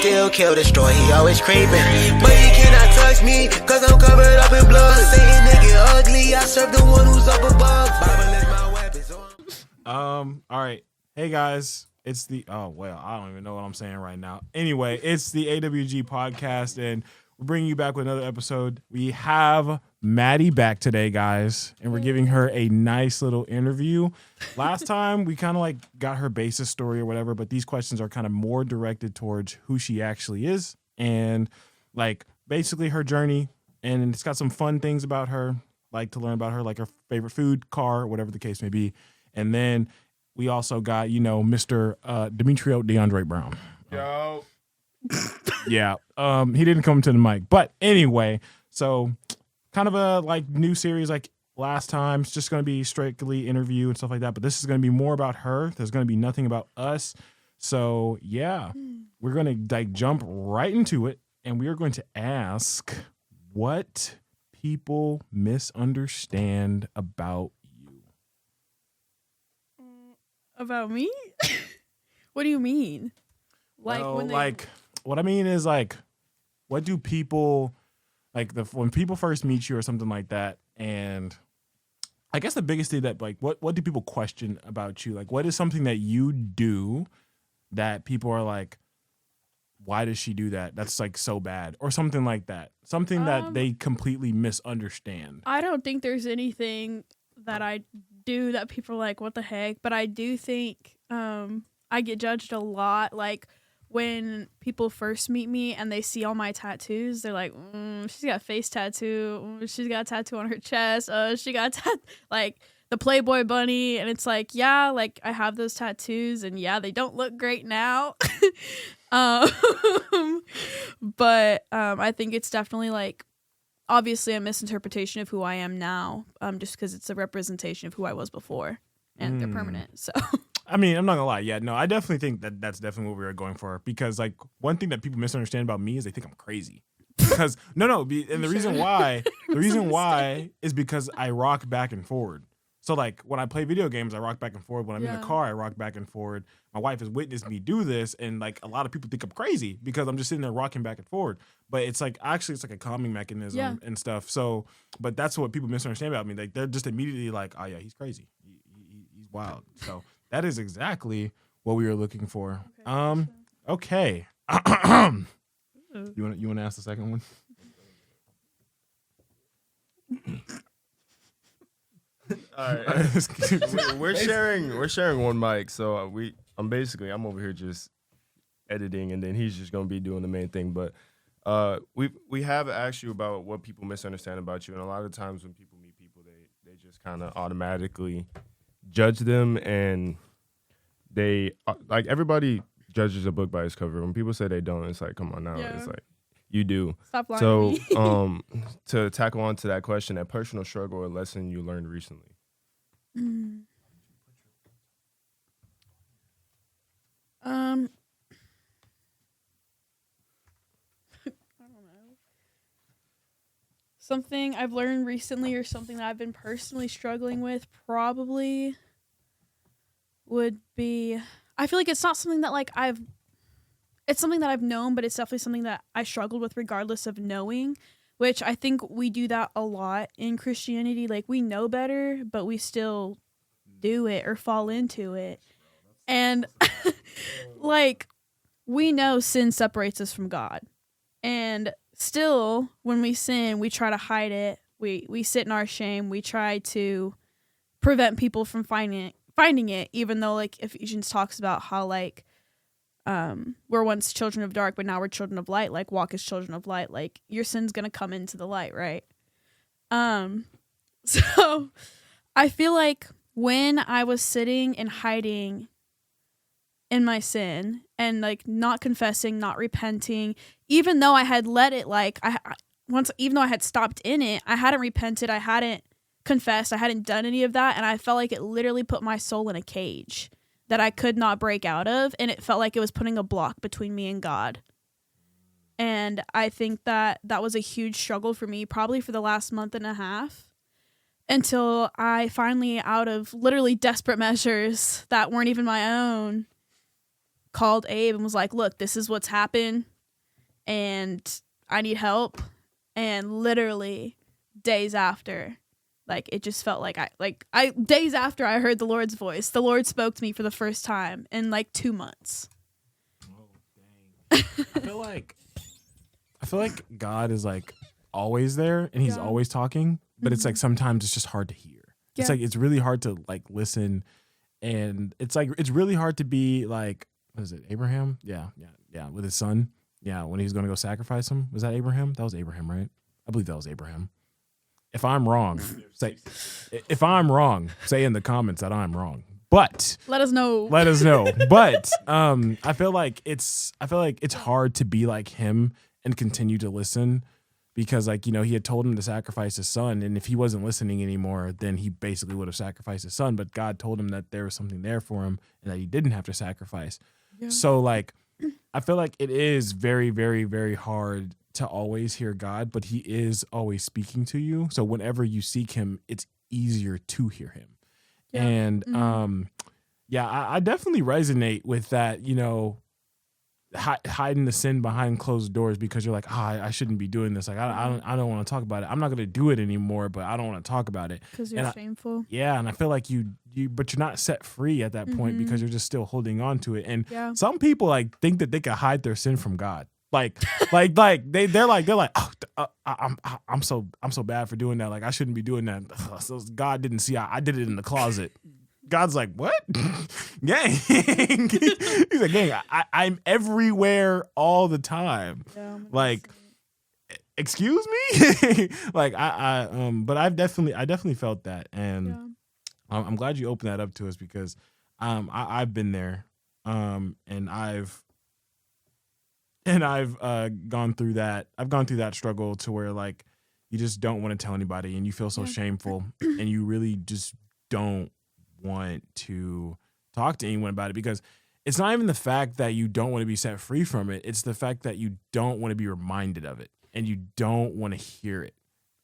still kill, destroy, he always creeping. But he cannot touch me, cause I'm covered up in blood. Saying nigga ugly, I serve the one who's up above. Bible is my weapons. Alright. Hey guys. It's the I don't even know what I'm saying right now. Anyway, it's the AWG podcast, and we're bringing you back with another episode. We have Maddi back today, guys, and we're giving her a nice little interview. Last time we kind of like got her basis story or whatever, but these questions are kind of more directed towards who she actually is and like basically her journey. And it's got some fun things about her, like to learn about her, like her favorite food, car, whatever the case may be. And then we also got, Mr. Demetrio DeAndre Brown. Yo. Yeah. He didn't come to the mic. But anyway, so kind of a like new series like last time. It's just going to be strictly interview and stuff like that. But this is going to be more about her. There's going to be nothing about us. So yeah, we're going to like jump right into it. And we are going to ask what people misunderstand about you. About me? What do you mean? What I mean is like, what do people like when people first meet you or something like that? And I guess the biggest thing that like, what do people question about you? Like, what is something that you do that people are like, why does she do that? That's like so bad, or something like that. Something that they completely misunderstand. I don't think there's anything that I do that people are like, what the heck? But I do think I get judged a lot. Like when people first meet me and they see all my tattoos, they're like, she's got a face tattoo. She's got a tattoo on her chest. She got like the Playboy bunny. And it's like, yeah, like I have those tattoos and yeah, they don't look great now. But I think it's definitely like, obviously a misinterpretation of who I am now, just because it's a representation of who I was before, and they're permanent. So, I mean, I'm not gonna lie. Yeah, no, I definitely think that that's definitely what we were going for. Because like one thing that people misunderstand about me is they think I'm crazy. Because and the reason why is because I rock back and forward. So like when I play video games, I rock back and forward. When I'm in the car, I rock back and forward. My wife has witnessed me do this, and like a lot of people think I'm crazy because I'm just sitting there rocking back and forard. But it's like actually it's like a calming mechanism and stuff. So, but that's what people misunderstand about me. Like they're just immediately like, oh yeah, he's crazy, he's wild. So that is exactly what we were looking for. Okay. You want to ask the second one? All right. we're sharing one mic, so I'm over here just editing, and then he's just gonna be doing the main thing. But we have asked you about what people misunderstand about you, and a lot of times when people meet people, they just kind of automatically judge them, and they like everybody judges a book by its cover. When people say they don't, it's like, come on now, it's like you do. Stop lying to me. To tackle on to that question, a personal struggle or lesson you learned recently. I don't know. Something I've learned recently or something that I've been personally struggling with probably would be, I feel like it's not something that like it's something that I've known, but it's definitely something that I struggled with regardless of knowing, which I think we do that a lot in Christianity. Like we know better, but we still do it or fall into it. And like we know sin separates us from God. And still when we sin, we try to hide it. We sit in our shame. We try to prevent people from finding it, even though like Ephesians talks about how like we're once children of dark, but now we're children of light. Like walk as children of light. Like your sin's gonna come into the light, right? So I feel like when I was sitting and hiding in my sin and like not confessing, not repenting, even though I had let it, like even though I had stopped in it, I hadn't repented, I hadn't confessed, I hadn't done any of that, and I felt like it literally put my soul in a cage that I could not break out of, and it felt like it was putting a block between me and God. And I think that was a huge struggle for me, probably for the last month and a half, until I finally, out of literally desperate measures that weren't even my own, called Abe and was like, look, this is what's happened. and I need help. And literally days after, like, it just felt like days after I heard the Lord's voice, the Lord spoke to me for the first time in like 2 months. Oh, dang. I feel like God is like always there and he's Yeah. always talking, but it's like sometimes it's just hard to hear. Yeah. It's like it's really hard to like listen, and it's like it's really hard to be like, what is it, Abraham? Yeah, with his son. Yeah, when he was going to go sacrifice him. Was that Abraham? That was Abraham, right? I believe that was Abraham. If I'm wrong, say in the comments that I'm wrong. But Let us know. But I feel like it's hard to be like him and continue to listen, because like, you know, he had told him to sacrifice his son, and if he wasn't listening anymore, then he basically would have sacrificed his son. But God told him that there was something there for him and that he didn't have to sacrifice. Yeah. So like, I feel like it is very, very, very hard to always hear God, but he is always speaking to you. So whenever you seek him, it's easier to hear him. Yeah. And I definitely resonate with that, you know, hiding the sin behind closed doors because you're like, I shouldn't be doing this. Like, I don't want to talk about it. I'm not going to do it anymore, but I don't want to talk about it. Because you're shameful. Yeah. And I feel like but you're not set free at that point because you're just still holding on to it. And some people like think that they can hide their sin from God. Like they're like, oh, I'm so bad for doing that. Like, I shouldn't be doing that. So God didn't see. I did it in the closet. God's like, what? Gang. He's like, gang, I'm everywhere all the time. Yeah, like, excuse me? Like, but I definitely felt that. And I'm glad you opened that up to us, because I've been there. And I've gone through that. I've gone through that struggle to where like you just don't want to tell anybody, and you feel so shameful, and you really just don't want to talk to anyone about it, because it's not even the fact that you don't want to be set free from it. It's the fact that you don't want to be reminded of it, and you don't want to hear it,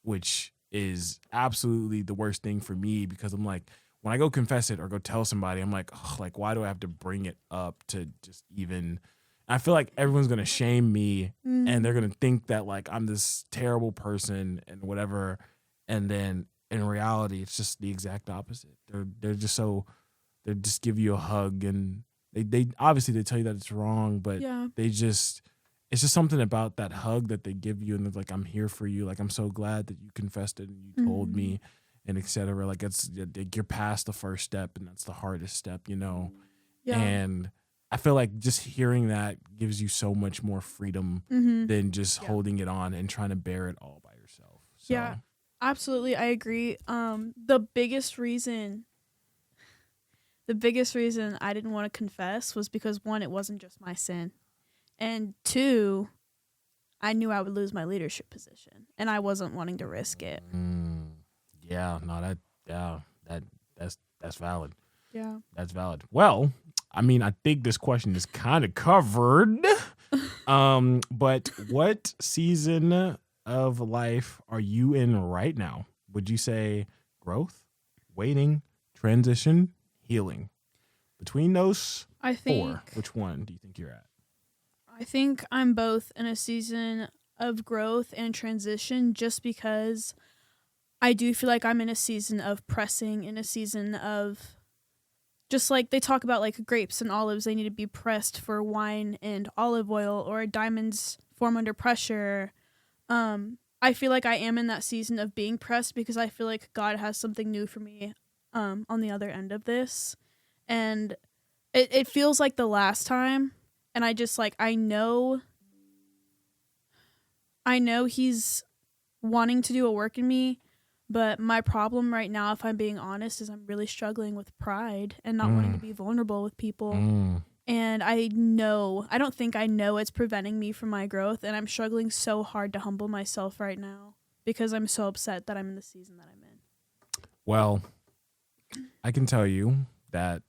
which is absolutely the worst thing for me, because I'm like, when I go confess it or go tell somebody, I'm like, oh, like, why do I have to bring it up to just even... I feel like everyone's going to shame me and they're going to think that like I'm this terrible person and whatever. And then in reality, it's just the exact opposite. They just give you a hug, and they obviously they tell you that it's wrong, but it's just something about that hug that they give you. And they're like, I'm here for you. Like, I'm so glad that you confessed it and you told me, and et cetera. Like, you're past the first step, and that's the hardest step, you know? Yeah. And I feel like just hearing that gives you so much more freedom than just holding it on and trying to bear it all by yourself. So. Yeah, absolutely. I agree. The biggest reason I didn't want to confess was because, one, it wasn't just my sin. And two, I knew I would lose my leadership position, and I wasn't wanting to risk it. That's valid. Yeah. That's valid. Well, I mean, I think this question is kind of covered. But what season of life are you in right now? Would you say growth, waiting, transition, healing? Between those four, which one do you think you're at? I think I'm both in a season of growth and transition, just because I do feel like I'm in a season of pressing, in a season of... Just like they talk about like grapes and olives, they need to be pressed for wine and olive oil, or diamonds form under pressure. I feel like I am in that season of being pressed, because I feel like God has something new for me on the other end of this. And it feels like the last time. And I just like, I know he's wanting to do a work in me. But my problem right now, if I'm being honest, is I'm really struggling with pride and not wanting to be vulnerable with people. And I don't think I know it's preventing me from my growth. And I'm struggling so hard to humble myself right now, because I'm so upset that I'm in the season that I'm in. Well, I can tell you that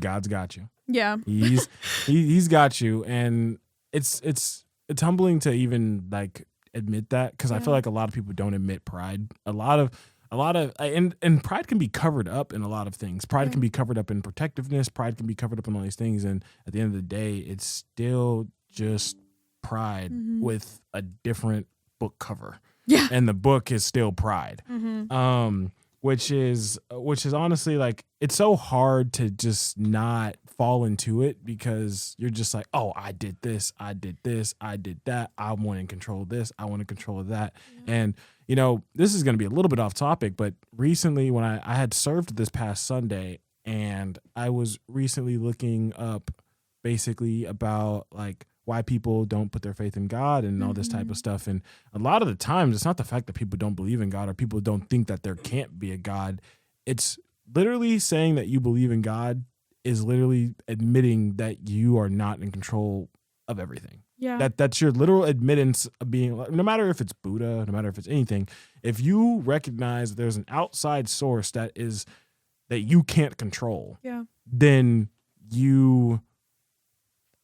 God's got you. Yeah. He's got you. And it's humbling to even like admit that, because I feel like a lot of people don't admit pride. A lot of and pride can be covered up in a lot of things. Pride can be covered up in protectiveness. Pride can be covered up in all these things. And at the end of the day, it's still just Pride with a different book cover. Yeah. And the book is still Pride. Which is honestly like, it's so hard to just not fall into it because you're just like, oh, I did this, I did that. I want to control this, I want to control that. Yeah. And, you know, this is going to be a little bit off topic, but recently when I had served this past Sunday, and I was recently looking up basically about like why people don't put their faith in God and all this type of stuff. And a lot of the times it's not the fact that people don't believe in God or people don't think that there can't be a God. It's literally saying that you believe in God is literally admitting that you are not in control of everything. Yeah. That's your literal admittance of being, no matter if it's Buddha, no matter if it's anything, if you recognize there's an outside source that you can't control, then you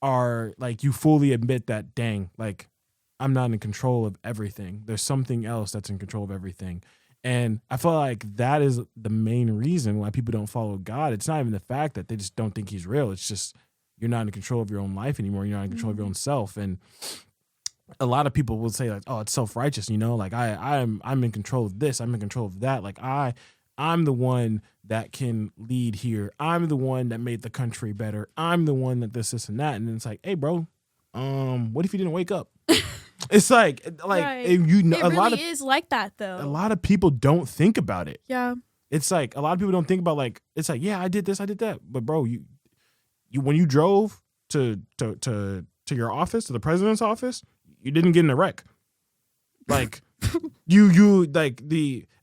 are like, you fully admit that, dang, like I'm not in control of everything. There's something else that's in control of everything. And I feel like that is the main reason why people don't follow God. It's not even the fact that they just don't think he's real. It's just, you're not in control of your own life anymore. You're not in control of your own self. And a lot of people will say like, oh, it's self-righteous, you know, like I'm in control of this. I'm in control of that. Like I'm the one that can lead here. I'm the one that made the country better. I'm the one that this and that. And then it's like, hey, bro, what if you didn't wake up? It's like right. You know, it really is like that though. A lot of people don't think about it. Yeah. It's like a lot of people don't think about like, it's like, yeah, I did this, I did that. But bro, you when you drove to your office, to the president's office, you didn't get in a wreck. Like you like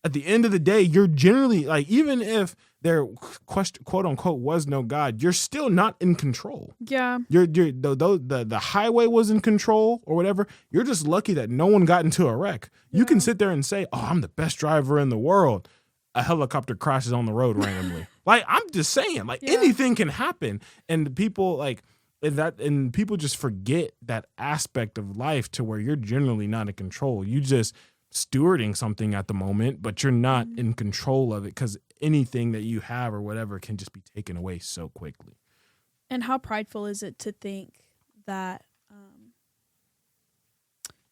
at the end of the day, you're generally like, even if there quote unquote was no God, you're still not in control. Yeah. The highway was in control or whatever. You're just lucky that no one got into a wreck. You can sit there and say, oh, I'm the best driver in the world. A helicopter crashes on the road randomly. Like, I'm just saying, like anything can happen. And people like and people just forget that aspect of life to where you're generally not in control. You just stewarding something at the moment, but you're not in control of it because anything that you have or whatever can just be taken away so quickly. And how prideful is it to think that,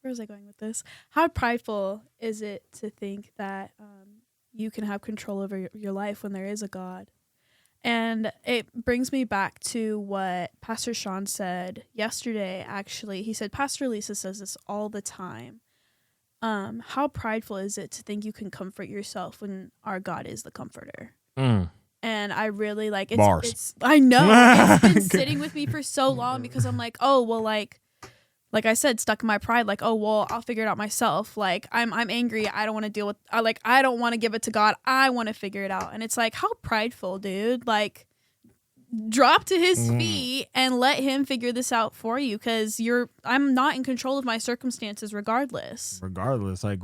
where was I going with this? How prideful is it to think that you can have control over your life when there is a God? And it brings me back to what Pastor Sean said yesterday, actually. He said, Pastor Lisa says this all the time. How prideful is it to think you can comfort yourself when our God is the comforter? And I really like it's, Bars. it's I know it's been sitting with me for so long because I'm like, oh, well, like I said, stuck in my pride, like, oh, well, I'll figure it out myself. Like I'm angry. I don't want to deal with, I don't want to give it to God. I want to figure it out. And it's like, how prideful, dude. Like, drop to his feet and let him figure this out for you, because I'm not in control of my circumstances regardless. Like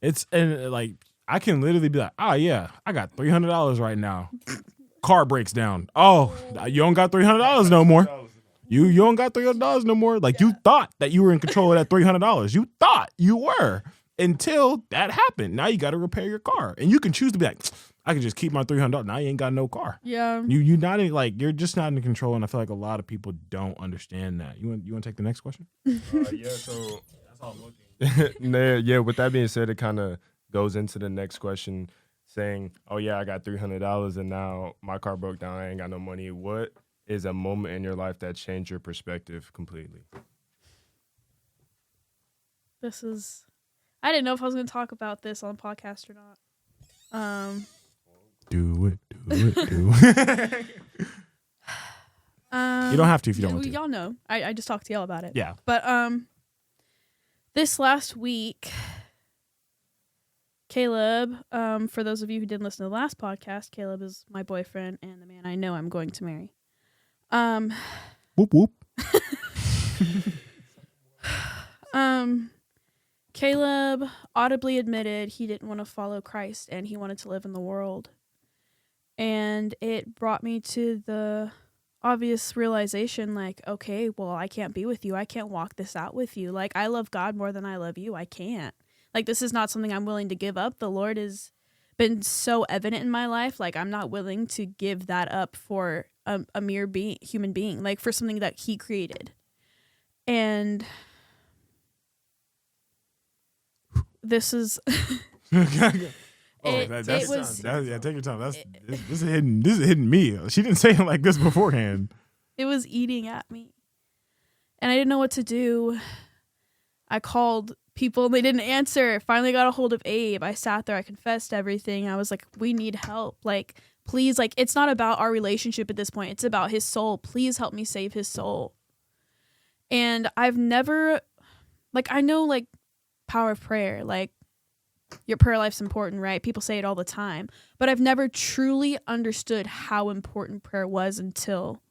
like I can literally be like, oh yeah, I got $300 right now. Car breaks down. Oh, you don't got $300 no more. You don't got $300 no more. Like you thought that you were in control of that $300. You thought you were until that happened. Now you got to repair your car, and you can choose to be like, I can just keep my $300. Now you ain't got no car. Yeah. You're not in, like, you're just not in control, and I feel like a lot of people don't understand that. You want to take the next question? Yeah. So that's all I'm looking. Yeah. With that being said, it kind of goes into the next question, saying, "Oh yeah, I got $300, and now my car broke down. I ain't got no money." What is a moment in your life that changed your perspective completely? I didn't know if I was going to talk about this on podcast or not. Do it. You don't have to if you don't want to. Y'all know. I just talked to y'all about it. Yeah. But this last week, Caleb, for those of you who didn't listen to the last podcast, Caleb is my boyfriend and the man I know I'm going to marry. Whoop whoop. Caleb audibly admitted he didn't want to follow Christ and he wanted to live in the world. And it brought me to the obvious realization, like, okay, well, I can't be with you. I can't walk this out with you. Like, I love God more than I love you. I can't. Like, this is not something I'm willing to give up. The Lord has been so evident in my life. Like, I'm not willing to give that up for a mere human being, like for something that he created. And this is Take your time. This is hitting me. She didn't say it like this beforehand. it was eating at me. And I didn't know what to do. I called people and they didn't answer. Finally got a hold of Abe. I sat there, I confessed everything. I was like, we need help. Like, please, like, it's not about our relationship at this point. It's about his soul. Please help me save his soul. And I've never, like, I know, like, power of prayer. Like, your prayer life's important, right? People say it all the time. But I've never truly understood how important prayer was until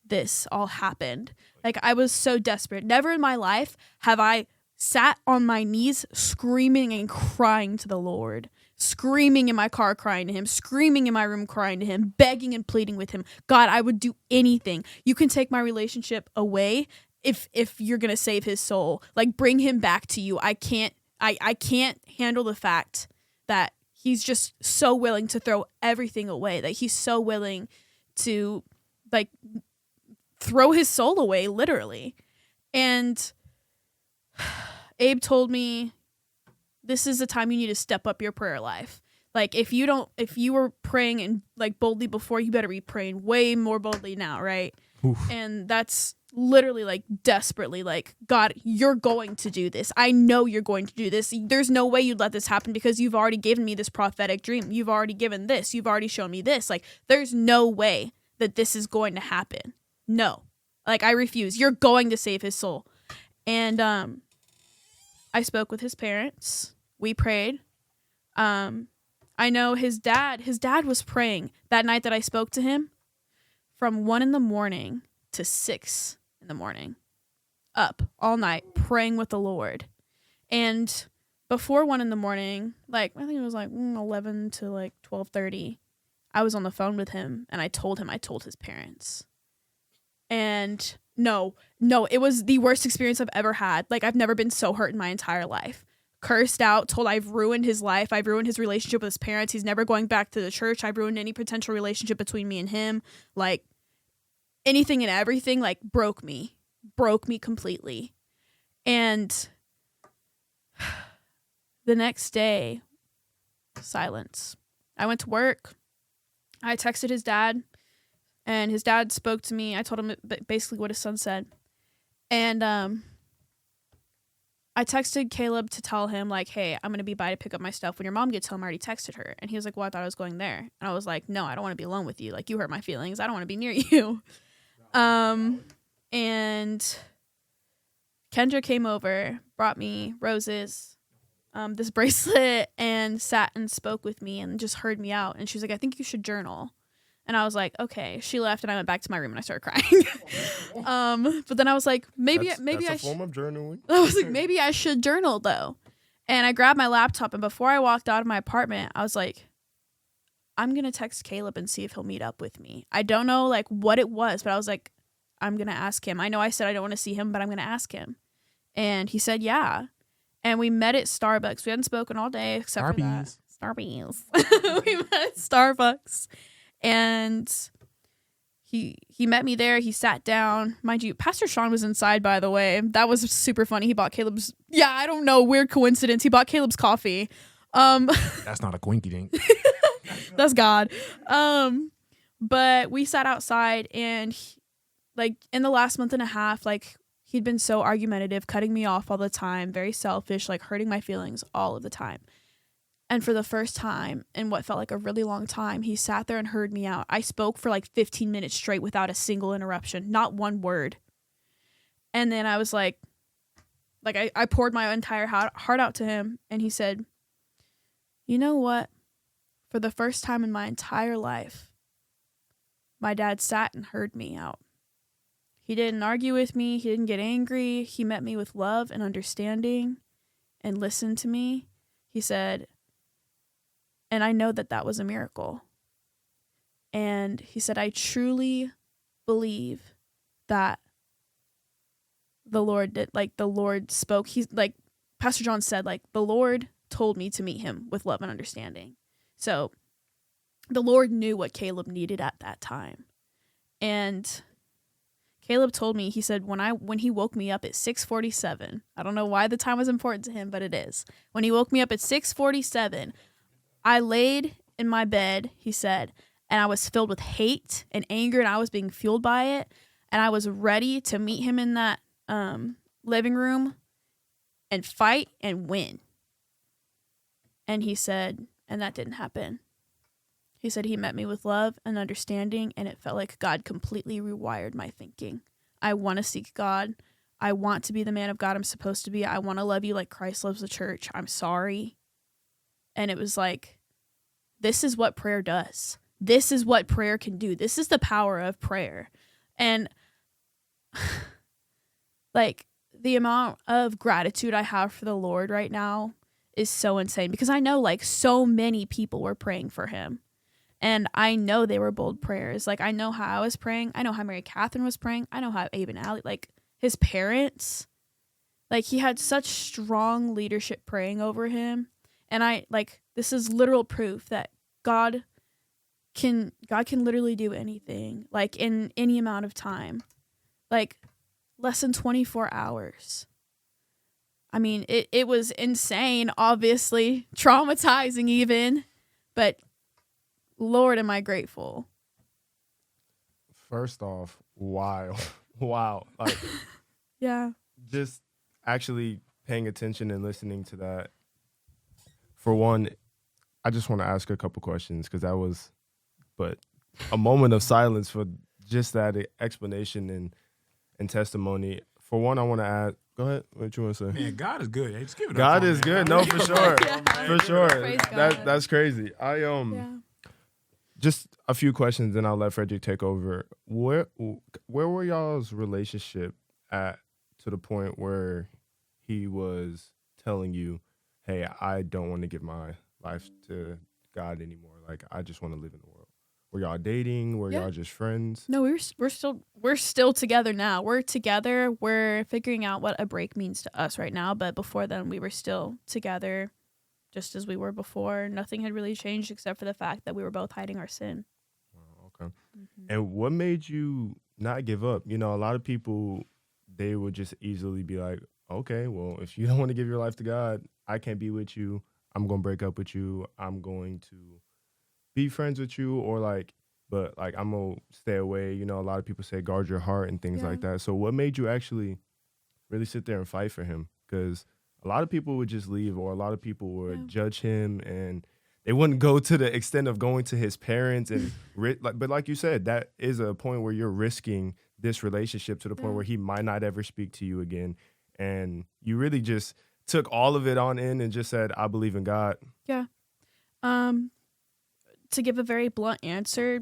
this all happened. Like, I was so desperate. Never in my life have I sat on my knees screaming and crying to the Lord. Screaming in my car, crying to him. Screaming in my room, crying to him. Begging and pleading with him. God, I would do anything. You can take my relationship away if you're going to save his soul. Like, bring him back to you. I can't handle the fact that he's just so willing to throw everything away. That he's so willing to, like, throw his soul away, literally. And Abe told me, this is the time you need to step up your prayer life. Like, if you were praying and, like, boldly before, you better be praying way more boldly now, right? Oof. And that's literally, like, desperately, like, God, you're going to do this. I know you're going to do this. There's no way you'd let this happen because you've already given me this prophetic dream. You've already given this. You've already shown me this. Like, there's no way that this is going to happen. No. Like, I refuse. You're going to save his soul. And I spoke with his parents. We prayed. I know his dad was praying that night that I spoke to him from 1 a.m. to 6 a.m. Up all night praying with the Lord. And before 1 a.m, like, I think it was like 11 to like 12:30, I was on the phone with him and I told his parents. And no, it was the worst experience I've ever had. Like, I've never been so hurt in my entire life. Cursed out, told I've ruined his life. I've ruined his relationship with his parents. He's never going back to the church. I've ruined any potential relationship between me and him. Like, anything and everything, like, broke me completely. And the next day, silence. I went to work. I texted his dad. And his dad spoke to me. I told him basically what his son said. And I texted Caleb to tell him, like, hey, I'm going to be by to pick up my stuff. When your mom gets home, I already texted her. And he was like, well, I thought I was going there. And I was like, no, I don't want to be alone with you. Like, you hurt my feelings. I don't want to be near you. And Kendra came over, brought me roses, this bracelet, and sat and spoke with me and just heard me out. And she was like, I think you should journal. And I was like, okay. She left and I went back to my room and I started crying. But then I was like, maybe that's I a form of journaling. I was like, maybe I should journal though. And I grabbed my laptop, and before I walked out of my apartment, I was like, I'm going to text Caleb and see if he'll meet up with me. I don't know like what it was, but I was like, I'm going to ask him. I know I said I don't want to see him, but I'm going to ask him. And he said, yeah. And we met at Starbucks. We hadn't spoken all day except for that. Starbucks. We met at Starbucks. And he met me there. He sat down. Mind you, Pastor Sean was inside, by the way. That was super funny. He bought Caleb's, I don't know, weird coincidence. He bought Caleb's coffee. That's not a quinky dink. That's God. But we sat outside, and like in the last month and a half, like he'd been so argumentative, cutting me off all the time, very selfish, like hurting my feelings all of the time. And for the first time in what felt like a really long time, he sat there and heard me out. I spoke for like 15 minutes straight without a single interruption, not one word. And then I was like I poured my entire heart out to him, and he said, you know what? For the first time in my entire life, my dad sat and heard me out. He didn't argue with me. He didn't get angry. He met me with love and understanding and listened to me. He said, and I know that was a miracle. And he said, I truly believe that the Lord did, like the Lord spoke. He's like, Pastor John said, like the Lord told me to meet him with love and understanding. So the Lord knew what Caleb needed at that time. And Caleb told me, he said, when he woke me up at 6:47, I don't know why the time was important to him, but it is. When he woke me up at 6:47, I laid in my bed, he said, and I was filled with hate and anger, and I was being fueled by it. And I was ready to meet him in that living room and fight and win. And he said, and that didn't happen. He said he met me with love and understanding, and it felt like God completely rewired my thinking. I want to seek God. I want to be the man of God I'm supposed to be. I want to love you like Christ loves the church. I'm sorry. And it was like, this is what prayer does. This is what prayer can do. This is the power of prayer. And like the amount of gratitude I have for the Lord right now is so insane, because I know like so many people were praying for him. And I know they were bold prayers. Like, I know how I was praying. I know how Mary Catherine was praying. I know how Abe and Allie, like, his parents. Like, he had such strong leadership praying over him. And this is literal proof that God can literally do anything, like, in any amount of time. Like, less than 24 hours. I mean, it was insane, obviously. Traumatizing even. But Lord, am I grateful. First off, wow. Like, yeah. just actually paying attention and listening to that. For one, I just want to ask a couple questions, because that was a moment of silence for just that explanation and testimony. For one, I want to add, go ahead. What you want to say? Man, God is good. Hey, just give it up. God is good. No, for sure. Yeah. For sure. Praise God. That's crazy. Yeah. Just a few questions, then I'll let Freddi take over. Where were y'all's relationship at to the point where he was telling you, hey, I don't want to give my life to God anymore. Like, I just want to live in the world. Were y'all dating? Were y'all just friends? No, we're still together now. We're together. We're figuring out what a break means to us right now. But before then, we were still together, just as we were before. Nothing had really changed except for the fact that we were both hiding our sin. Oh, okay. Mm-hmm. And what made you not give up? You know, a lot of people, they would just easily be like, okay, well, if you don't want to give your life to God, I can't be with you. I'm going to break up with you. I'm going to be friends with you, or but I'm going to stay away. You know, a lot of people say guard your heart and things like that. So what made you actually really sit there and fight for him? Because a lot of people would just leave, or a lot of people would judge him, and they wouldn't go to the extent of going to his parents. And but like you said, that is a point where you're risking this relationship to the point where he might not ever speak to you again. And you really just took all of it on in and just said, I believe in God. Yeah. To give a very blunt answer,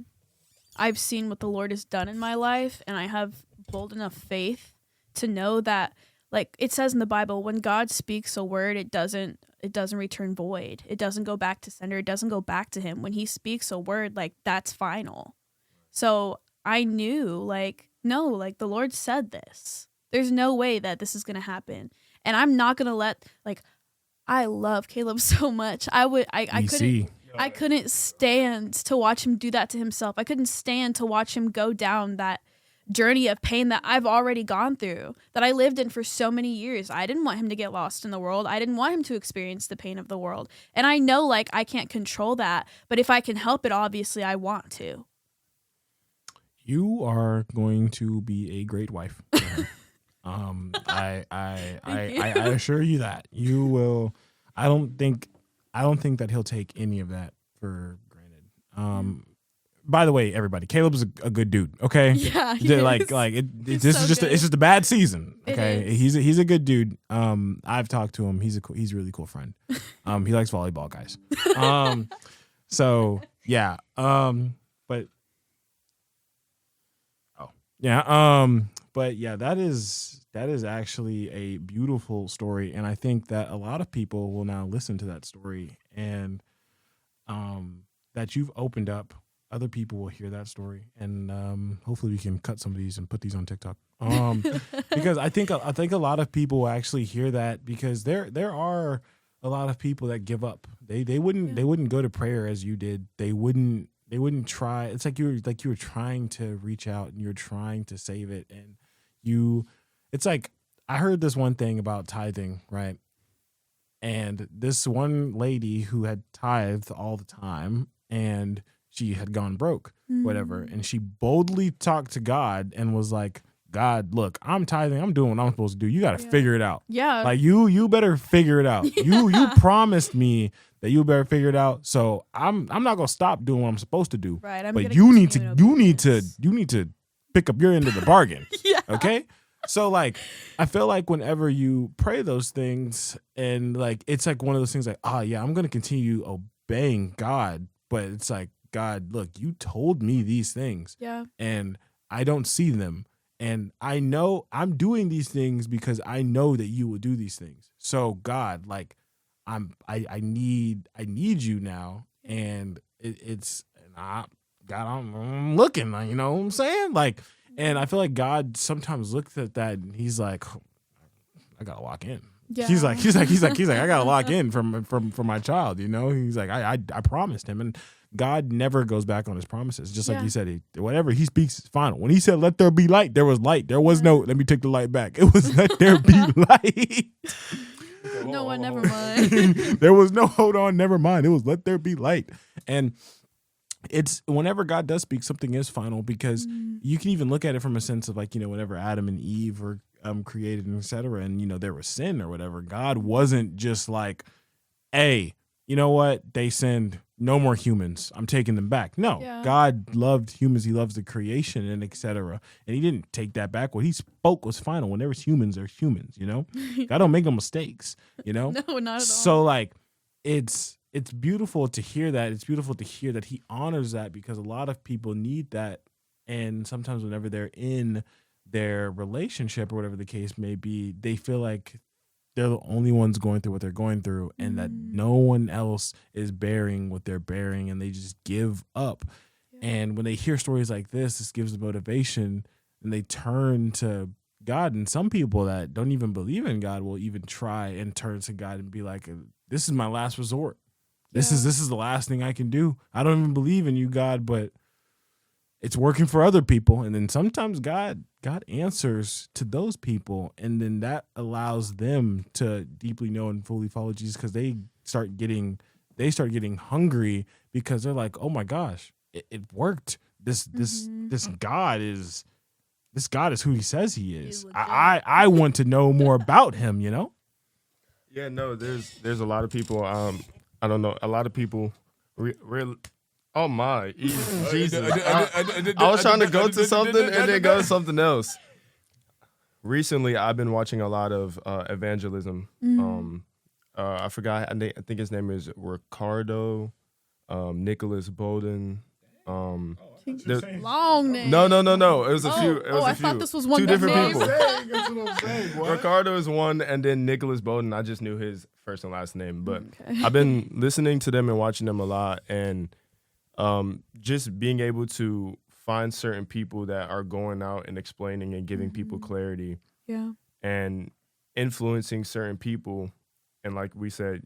I've seen what the Lord has done in my life, and I have bold enough faith to know that, like it says in the Bible, when God speaks a word, it doesn't return void. It doesn't go back to sender. It doesn't go back to him. When he speaks a word, like, that's final. So I knew, no, the Lord said this. There's no way that this is going to happen. And I'm not going to let, I love Caleb so much. I couldn't stand to watch him do that to himself. I couldn't stand to watch him go down that journey of pain that I've already gone through, that I lived in for so many years. I didn't want him to get lost in the world. I didn't want him to experience the pain of the world. And I know, I can't control that, but if I can help it, obviously I want to. You are going to be a great wife. I assure you that you will. I don't think that he'll take any of that for granted. By the way, everybody, Caleb's a good dude. Okay, yeah, it's just a bad season. Okay, he's a good dude. I've talked to him. He's a really cool friend. He likes volleyball, guys. So yeah. But yeah, that is actually a beautiful story, and I think that a lot of people will now listen to that story, and that you've opened up. Other people will hear that story, and hopefully we can cut some of these and put these on TikTok. Because I think a lot of people will actually hear that, because there are a lot of people that give up. They wouldn't go to prayer as you did. They wouldn't they wouldn't try. It's like you were trying to reach out and you're trying to save it, and it's like I heard this one thing about tithing, right? And this one lady who had tithed all the time and she had gone broke, whatever, and she boldly talked to God and was like, God, look, I'm tithing. I'm doing what I'm supposed to do. You got to figure it out. Yeah. Like you better figure it out. You promised me that you better figure it out. So I'm not going to stop doing what I'm supposed to do. Right. But you need to pick up your end of the bargain. Yeah. Okay? So like I feel like whenever you pray those things and like it's like one of those things like, oh yeah, I'm going to continue obeying God, but it's like, God, look, you told me these things. Yeah. And I don't see them. And I know I'm doing these things because I know that you will do these things. So God, like I need you now. And I'm looking, you know what I'm saying? Like, and I feel like God sometimes looks at that and he's like, I gotta lock in. Yeah. He's like, I gotta lock in from my child, you know? He's like, I promised him. And God never goes back on his promises. Just like you said, whatever he speaks is final. When he said, let there be light, there was light. There was no, let me take the light back. It was let there be light. No one, never mind. There was no hold on, never mind. It was let there be light. And it's whenever God does speak, something is final because you can even look at it from a sense of like, you know, whenever Adam and Eve were created and et cetera, and, you know, there was sin or whatever, God wasn't just like, hey, you know what? They sinned. No more humans. I'm taking them back. No, God loved humans. He loves the creation and et cetera. And he didn't take that back. What he spoke was final. When there was humans, there's humans, you know? God don't make no mistakes, you know? No, not at all. So like, it's beautiful to hear that. It's beautiful to hear that he honors that because a lot of people need that. And sometimes whenever they're in their relationship or whatever the case may be, they feel like they're the only ones going through what they're going through and that no one else is bearing what they're bearing and they just give up. Yeah. And when they hear stories like this gives them motivation and they turn to God. And some people that don't even believe in God will even try and turn to God and be like, this is my last resort. This is the last thing I can do. I don't even believe in you, God, but it's working for other people. And then sometimes God answers to those people. And then that allows them to deeply know and fully follow Jesus because they start getting hungry because they're like, oh my gosh, it worked. This God is who he says he is. I want to know more about him, you know? Yeah, no, there's a lot of people, I don't know, a lot of people really. Oh my, Jesus! I was trying to go to something and then go to something else. Recently, I've been watching a lot of evangelism. I forgot. I think his name is Ricardo, Nicholas Bolden. Long name. No. It was a few. It was I thought this was one two different name. people. That's what I'm saying. Ricardo is one, and then Nicholas Bolden. I just knew his first and last name, but I've been listening to them and watching them a lot, and just being able to find certain people that are going out and explaining and giving people clarity, and influencing certain people, and like we said,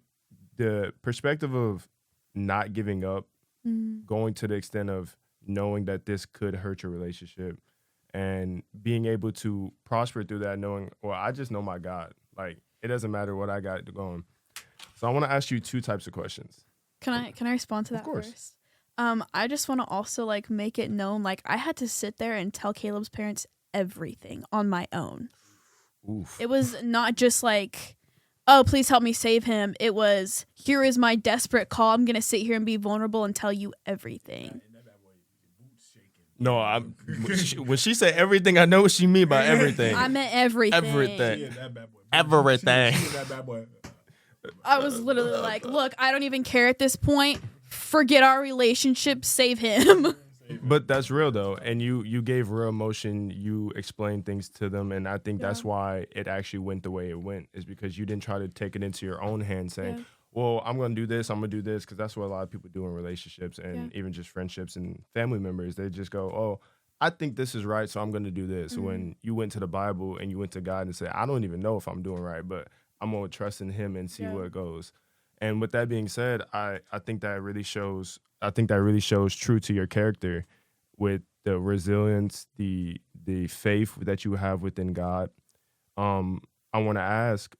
the perspective of not giving up, going to the extent of knowing that this could hurt your relationship, and being able to prosper through that, knowing, well, I just know my God. Like, it doesn't matter what I got going. So I want to ask you two types of questions. Can I respond to that first? I just want to also like make it known, like I had to sit there and tell Caleb's parents everything on my own. Oof. It was not just like, oh, please help me save him. It was, here is my desperate call. I'm going to sit here and be vulnerable and tell you everything. No, when she said everything, I know what she mean by everything. I meant everything. Everything. I was literally like, look, I don't even care at this point. Forget our relationship. Save him. But that's real, though. And you gave real emotion. You explained things to them. And I think that's why it actually went the way it went, is because you didn't try to take it into your own hands saying, well, I'm going to do this. I'm going to do this. Because that's what a lot of people do in relationships and even just friendships and family members. They just go, oh, I think this is right, so I'm going to do this. When you went to the Bible and you went to God and said, I don't even know if I'm doing right, but I'm going to trust in him and see where it goes. And with that being said, I think that really shows true to your character with the resilience, the faith that you have within God. I want to ask,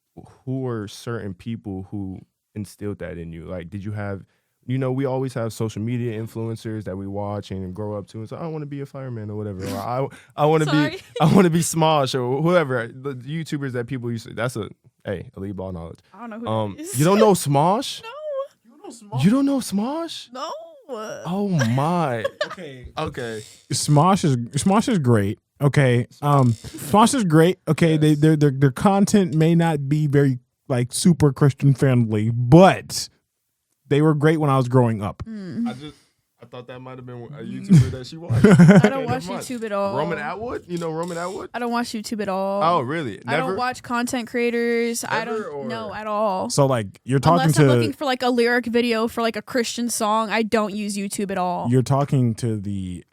who are certain people who instilled that in you? Like, did you have, we always have social media influencers that we watch and grow up to, and so I want to be a fireman or whatever. Or I want to be Smosh or whoever the YouTubers that people used to. That's elite ball knowledge. I don't know who that is. You don't know Smosh? No. You don't know Smosh? No. Oh my. Okay. Smosh is great. Okay. Smosh is great. Okay. Yes. Their content may not be very like super Christian friendly, but they were great when I was growing up. I thought that might have been a YouTuber that she watched. I don't watch YouTube at all. Roman Atwood? You know Roman Atwood? I don't watch YouTube at all. Oh, really? I don't watch content creators. I don't know at all. So like you're talking Unless I'm looking for like a lyric video for like a Christian song, I don't use YouTube at all. You're talking to the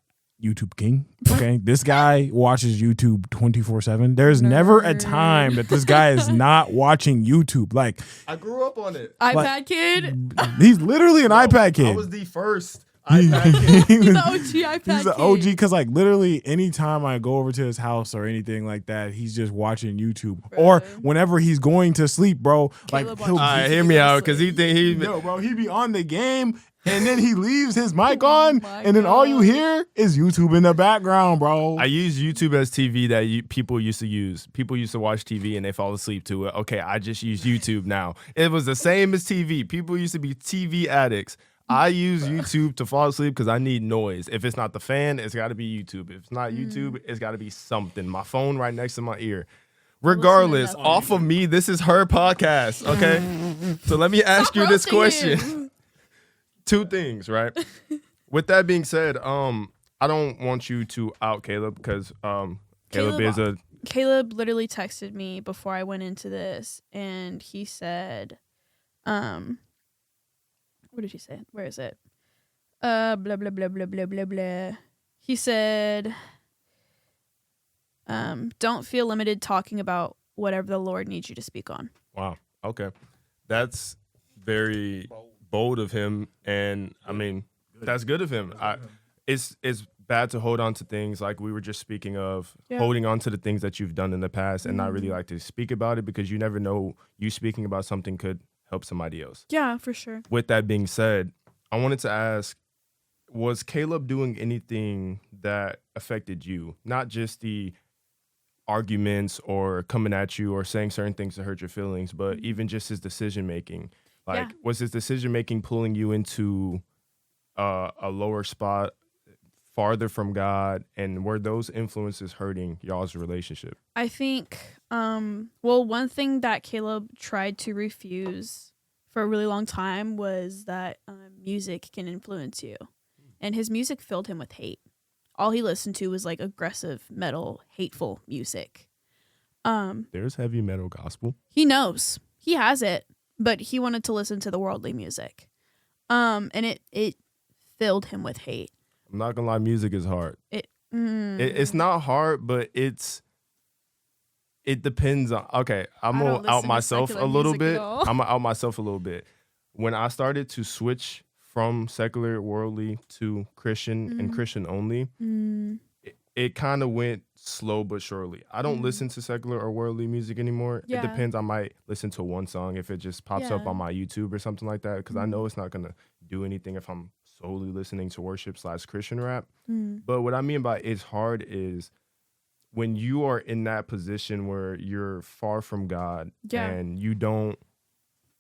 YouTube king. Okay. This guy watches YouTube 24/7. There's never a time that this guy is not watching YouTube. Like, I grew up on it. iPad kid. He's literally an iPad kid. I was the first iPad kid. He's The OG iPad He's the kid. OG because like literally anytime I go over to his house or anything like that, he's just watching YouTube. Or whenever he's going to sleep, bro, like Caleb he'll watches All right, hear me out, because he think he. Yo, bro, he be on the game and then he leaves his mic on, my and then all you God. hear is YouTube in the background, bro. I use YouTube as TV that people used to use. People used to watch TV and they fall asleep to it. Okay, I just use YouTube now. It was the same as TV. People used to be TV addicts. I use YouTube to fall asleep because I need noise. If it's not the fan, it's got to be YouTube. If it's not YouTube, it's got to be something. My phone right next to my ear. Regardless, that off of me, this is her podcast, okay? So let me ask you this roasting question. him. Two things, right? With that being said, I don't want you to out Caleb because Caleb is a. Caleb literally texted me before I went into this, and he said, what did he say? Where is it? Blah blah blah blah blah blah blah. He said, don't feel limited talking about whatever the Lord needs you to speak on. Wow. Okay, that's very bold of him, and I mean that's good of him. It's bad to hold on to things like we were just speaking of, holding on to the things that you've done in the past and not really like to speak about it because you never know you speaking about something could help somebody else. Yeah, for sure. With that being said, I wanted to ask, was Caleb doing anything that affected you? Not just the arguments or coming at you or saying certain things to hurt your feelings, but even just his decision making. Like, was his decision making pulling you into a lower spot, farther from God, and were those influences hurting y'all's relationship? I think, one thing that Caleb tried to refuse for a really long time was that music can influence you. And his music filled him with hate. All he listened to was like aggressive, metal, hateful music. There's heavy metal gospel. He knows. He has it. But he wanted to listen to the worldly music. And it filled him with hate. I'm not gonna lie, music is hard. It's It's not hard, but it depends on. Okay, I'm I don't gonna out listen to myself a secular little music at bit. all. I'm gonna out myself a little bit. When I started to switch from secular, worldly to Christian and Christian only, it kind of went slow but surely. I don't listen to secular or worldly music anymore. Yeah. It depends. I might listen to one song if it just pops up Yeah. on my YouTube or something like that because I know it's not gonna do anything if I'm solely listening to worship / Christian rap. But what I mean by it's hard is when you are in that position where you're far from God and you don't,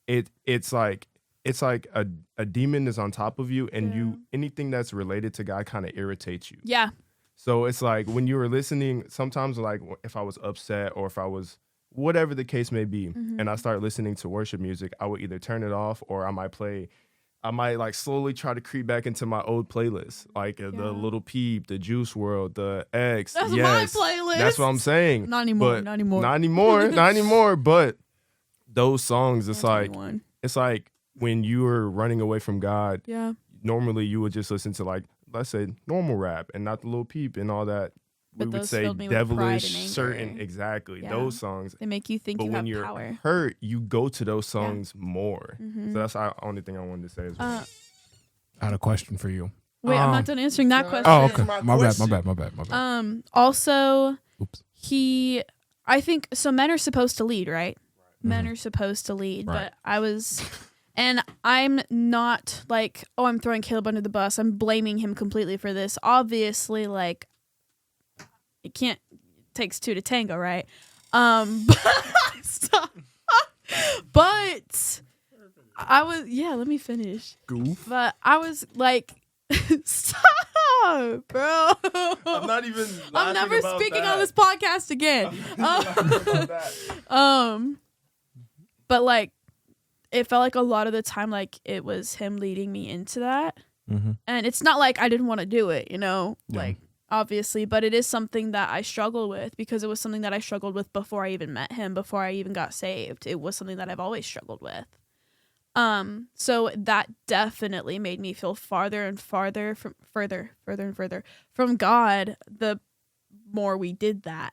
it's like a demon is on top of you and you anything that's related to God kind of irritates you. Yeah. So it's like when you were listening, sometimes like if I was upset or if I was whatever the case may be, and I start listening to worship music, I would either turn it off or I might like slowly try to creep back into my old playlist, like the Little Peep, the Juice World, the X. That's my playlist. That's what I'm saying. Not anymore. But Not anymore. Not anymore. Not anymore. But those songs, it's like 21. it's like when you were running away from God. Yeah. Normally, you would just listen to like let's say normal rap and not the Little Peep and all that But we would those say filled me with pride devilish, and anger. certain exactly Yeah. those songs. They make you think But you when have you're power. hurt, you go to those songs more. Mhm. So that's the only thing I wanted to say as well. I had a question for you. Wait, I'm not done answering that question. Oh, okay. My My bad. question. My bad. Also, Oops. I think so. Men are supposed to lead, right? Men are supposed to lead, Right. but and I'm not like, oh, I'm throwing Caleb under the bus. I'm blaming him completely for this. Obviously, like, it takes two to tango, right? Stop. But let me finish. Goof. But I was like, stop, bro. I'm not even. I'm never laughing about speaking that. on this podcast again. But like, it felt like a lot of the time, like it was him leading me into that. Mm-hmm. And it's not like I didn't want to do it, Yeah. like obviously, but it is something that I struggle with because it was something that I struggled with before I even met him, before I even got saved. It was something that I've always struggled with. So that definitely made me feel farther and farther from God the more we did that.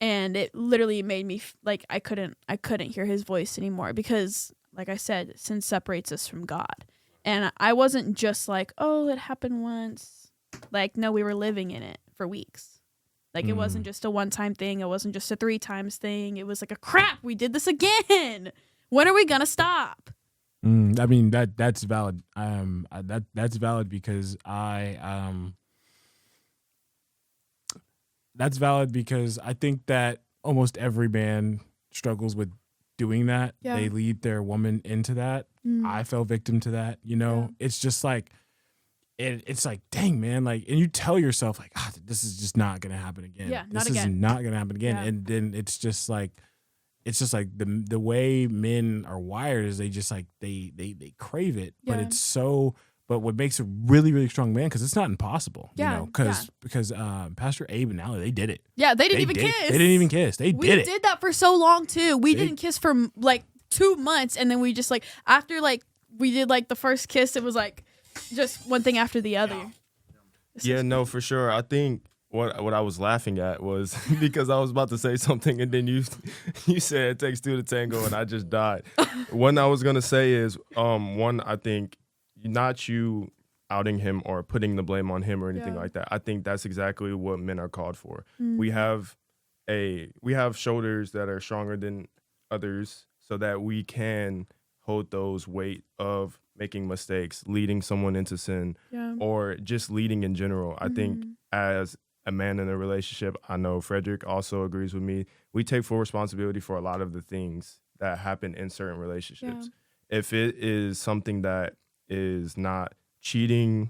And it literally made me like I couldn't hear his voice anymore because, like I said, sin separates us from God. And I wasn't just like, oh, it happened once. Like, no, we were living in it for weeks. Like, it wasn't just a one-time thing. It wasn't just a 3 times thing. It was like, crap, we did this again. When are we gonna stop? I mean that's valid. That's valid because that's valid because I think that almost every man struggles with doing that. Yeah. They lead their woman into that. I fell victim to that. It's just like it's like, dang, man, like, and you tell yourself like, this is just not gonna happen again. Yeah, this not again. is not gonna happen again. Yeah. And then it's just like the way men are wired is they just like they crave it, but Yeah. it's so. But what makes a really, really strong man, because it's not impossible, Yeah, because Pastor Abe and Allie, they did it. Yeah, they didn't even did it. kiss. They didn't even kiss. They We did it. did that for so long too. We didn't kiss for like 2 months, and then we just like after like we did like the first kiss, it was like just one thing after the other. Yeah, no, for sure. I think what I was laughing at was because I was about to say something and then you said it takes 2 to tango and I just died. One I was gonna say is one, I think not you outing him or putting the blame on him or anything like that. I think that's exactly what men are called for. We have shoulders that are stronger than others so that we can hold those weight of making mistakes, leading someone into sin, or just leading in general. I think as a man in a relationship, I know Frederick also agrees with me, we take full responsibility for a lot of the things that happen in certain relationships. If it is something that is not cheating,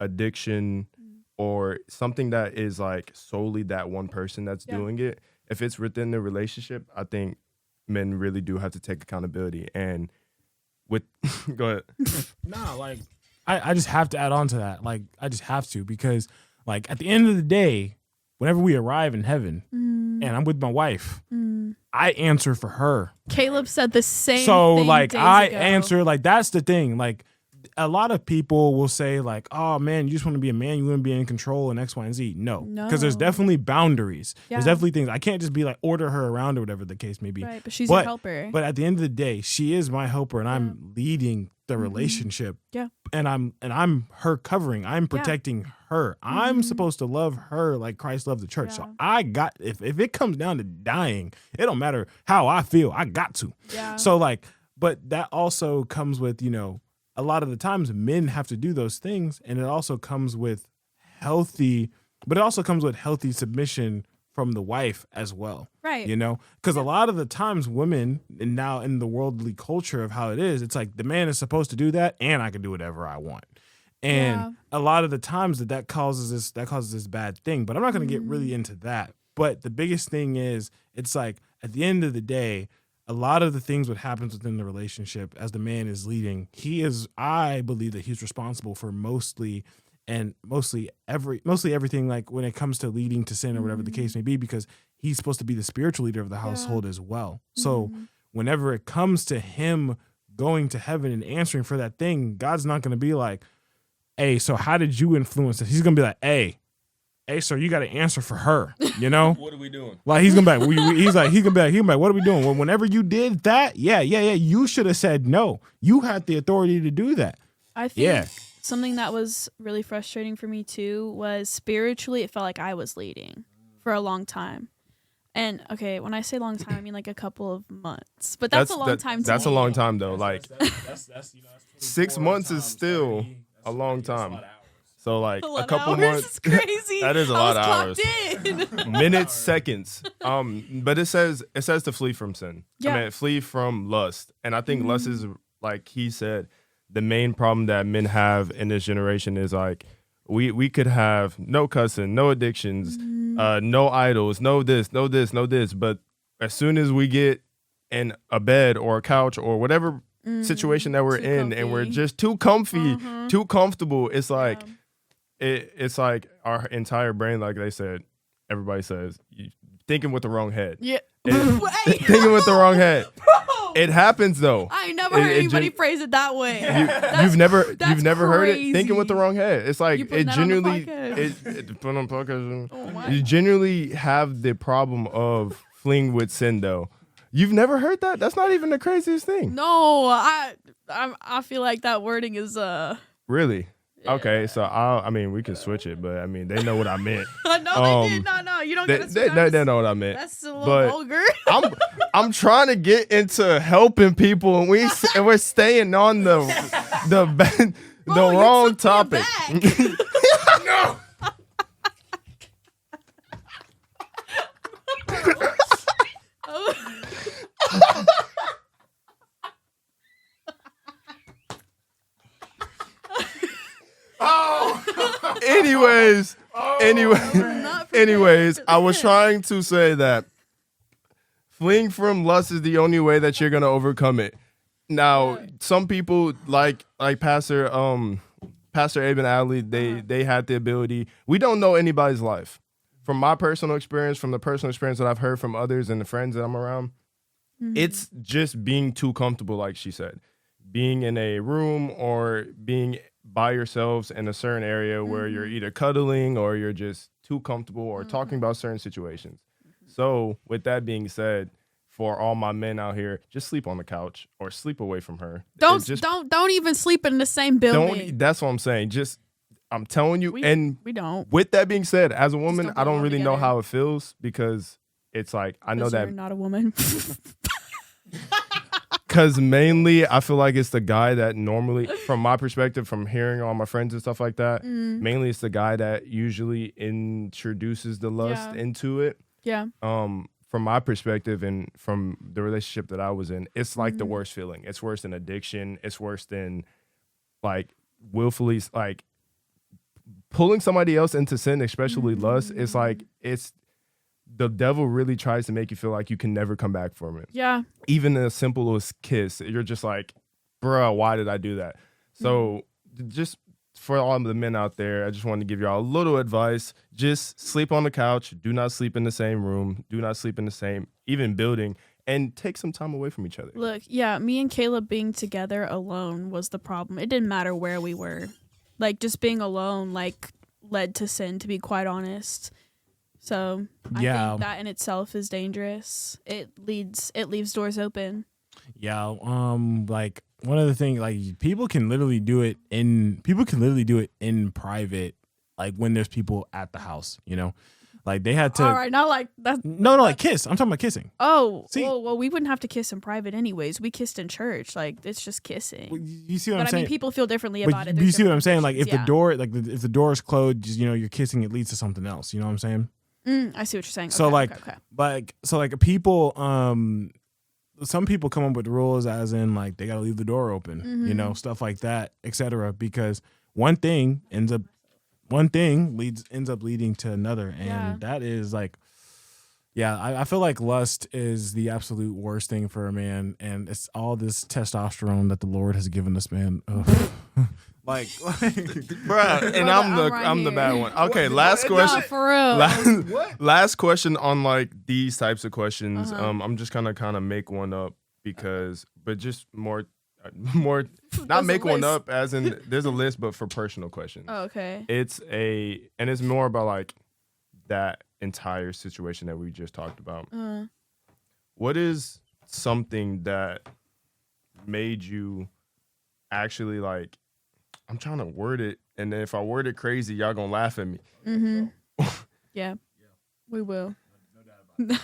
addiction, or something that is like solely that one person that's doing it, if it's within the relationship, I think men really do have to take accountability. And with go ahead. No, like I just have to add on to that. Like I just have to, because like at the end of the day, whenever we arrive in heaven and I'm with my wife, I answer for her. Caleb said the same So thing like days I ago. answer, like that's the thing. Like a lot of people will say like, oh man, you just want to be a man, you want to be in control and X, Y, and Z. No, because there's definitely boundaries. There's definitely things. I can't just be like order her around or whatever the case may be. Right, but she's your helper. But at the end of the day, she is my helper and I'm leading the relationship. Yeah. And I'm her covering. I'm protecting her. I'm supposed to love her like Christ loved the church. So I got, if it comes down to dying, it don't matter how I feel. I got to. Yeah. So like, but that also comes with, a lot of the times men have to do those things, and it also comes with healthy submission from the wife as well. Right. Because a lot of the times women, and now in the worldly culture of how it is, it's like the man is supposed to do that and I can do whatever I want. And a lot of the times that causes this bad thing, but I'm not going to get really into that. But the biggest thing is, it's like at the end of the day, a lot of the things what happens within the relationship as the man is leading, I believe that he's responsible for mostly everything, like when it comes to leading to sin or whatever the case may be, because he's supposed to be the spiritual leader of the household as well. So whenever it comes to him going to heaven and answering for that thing, God's not going to be like, hey, so how did you influence this? He's going to be like, hey, hey, sir, you got to answer for her, you know? What are we doing? Like, he's gonna be like, he's like, what are we doing? Well, whenever you did that, yeah, you should have said no. You had the authority to do that. I think something that was really frustrating for me too was spiritually, it felt like I was leading for a long time. And okay, when I say long time, I mean like a couple of months. But that's a long time to That's me. a long time though. Like That's 6 months is still a long time. So like a couple hours months is crazy. That is a lot of hours. In. Minutes, seconds. But it says to flee from sin. Yeah. I mean, flee from lust. And I think lust is, like he said, the main problem that men have in this generation is like we could have no cussing, no addictions, no idols, no this, but as soon as we get in a bed or a couch or whatever situation that we're in and we're just too comfy, too comfortable, it's like it's like our entire brain, like they said, everybody says, thinking with the wrong head. Yeah. Thinking with the wrong head. It happens though. I never heard anybody phrase it that way. You've never heard it. Thinking with the wrong head. It's like it genuinely. Put on podcast. Oh You genuinely have the problem of fleeing with sin though. You've never heard that? That's not even the craziest thing. No, I feel like that wording is Really? Yeah. Okay, so I mean we can switch it, but I mean they know what I meant. No, they did. No, you don't get it. They know what I meant. That's a little vulgar. I'm trying to get into helping people, and we're staying on the wrong topic. No. Anyways, I was trying to say that fleeing from lust is the only way that you're gonna overcome it. Now, some people like Pastor Abe and Ali, they had the ability. We don't know anybody's life. From my personal experience, from the personal experience that I've heard from others and the friends that I'm around, it's just being too comfortable, like she said. Being in a room or being by yourselves in a certain area where you're either cuddling or you're just too comfortable or talking about certain situations. So with that being said, for all my men out here, just sleep on the couch or sleep away from her. Don't even sleep in the same building. That's what I'm saying. Just I'm telling you. We don't. With that being said, as a woman, don't I don't belong really know together. how it feels because it's like I know that you're not a woman. because mainly I feel like it's the guy that normally, from my perspective, from hearing all my friends and stuff like that, mainly it's the guy that usually introduces the lust into it. Yeah. From my perspective and from the relationship that I was in, it's like the worst feeling. It's worse than addiction. It's worse than like willfully like pulling somebody else into sin, especially lust. It's like it's the devil really tries to make you feel like you can never come back from it. Yeah. Even a simple as kiss, you're just like, bruh, why did I do that? So just for all the men out there, I just wanted to give y'all a little advice. Just sleep on the couch. Do not sleep in the same room. Do not sleep in the same even building. And take some time away from each other. Look, yeah, me and Caleb being together alone was the problem. It didn't matter where we were. Like, just being alone, like, led to sin, to be quite honest. So I think that in itself is dangerous. It leaves doors open. Yeah, like one of the things, like people can literally do it in private, like when there's people at the house, you know, like they had to. All right, not like that. No, like kiss. I'm talking about kissing. Oh, See? well, we wouldn't have to kiss in private anyways. We kissed in church. Like it's just kissing. You see what I'm But I saying? mean, people feel differently But about it. you There's see what I'm different saying? Like if positions, the door, if the door is closed, just, you know, you're kissing, it leads to something else. You know what I'm saying? I see what you're saying. So okay. people, some people come up with rules as in like they gotta leave the door open, you know, stuff like that, etc. Because one thing ends up leading to another, and that is like, I feel like lust is the absolute worst thing for a man, and it's all this testosterone that the Lord has given us, man. Like, bruh, and I'm the bad one. Okay, last question. No, for real. Last question on like these types of questions. I'm just gonna kind of make one up but just more, not make one list. up as in there's a list, but for personal questions. Oh, okay. It's more about like that entire situation that we just talked about, Uh, what is something that made you actually like, I'm trying to word it, and then if I word it crazy, y'all gonna laugh at me. yeah, we will. No.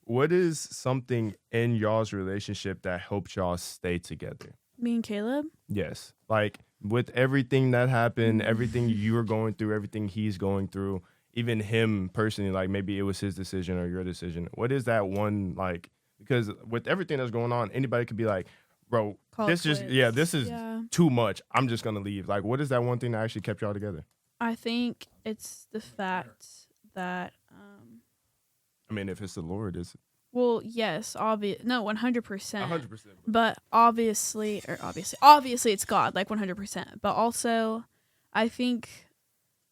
What is something in y'all's relationship that helped y'all stay together? Me and Caleb. Yes. Like with everything that happened, everything you were going through, everything he's going through, even him personally, like maybe it was his decision or your decision. What is that one, like, because with everything that's going on, anybody could be like, bro, Call this it just, quits. yeah, this is Yeah. too much. I'm just going to leave. Like, what is that one thing that actually kept y'all together? I think it's the fact that, I mean, if it's the Lord, is well, yes, no, 100%. 100%. But obviously it's God, like 100%. But also, I think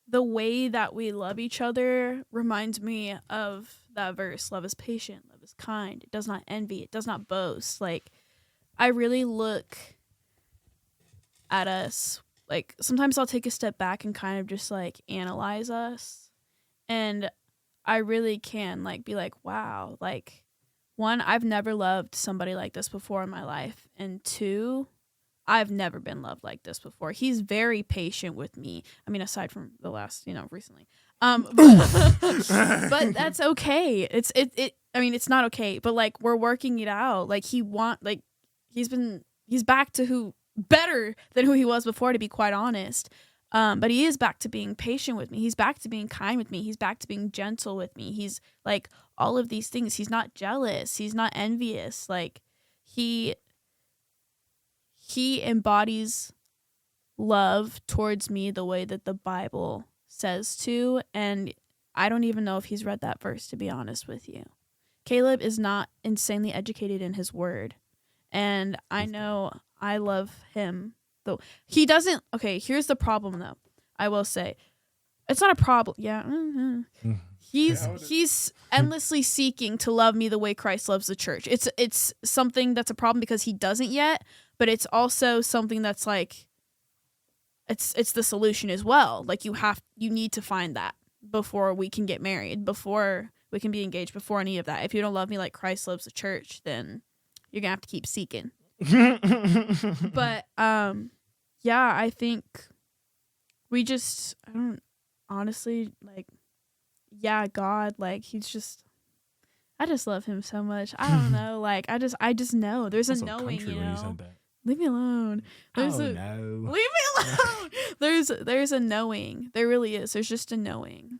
the way that we love each other reminds me of that verse, love is patient, love is kind, it does not envy, it does not boast. Like, I really look at us, like, sometimes I'll take a step back and kind of just, like, analyze us. And I really can, like, be like, wow, like, one, I've never loved somebody like this before in my life. And two, I've never been loved like this before. He's very patient with me. I mean, aside from the last, recently. But that's okay. I mean, it's not okay, but like we're working it out. Like he's back to better than who he was before, to be quite honest. But he is back to being patient with me. He's back to being kind with me. He's back to being gentle with me. He's like all of these things. He's not jealous. He's not envious. Like he embodies love towards me the way that the Bible says to. And I don't even know if he's read that verse, to be honest with you. Caleb is not insanely educated in his word. And I know I love him. Though he doesn't. Okay, here's the problem, though. I will say, it's not a problem. Yeah, he's endlessly seeking to love me the way Christ loves the church. It's something that's a problem because he doesn't yet, but it's also something that's like, it's the solution as well. Like you need to find that before we can get married, before we can be engaged, before any of that. If you don't love me like Christ loves the church, then you're gonna have to keep seeking. But yeah, I think I don't honestly, like, yeah, God, like I just love him so much. I don't know, like I just know there's a knowing, When you said that. Leave me alone. No. Leave me alone. There's a knowing. There really is. There's just a knowing.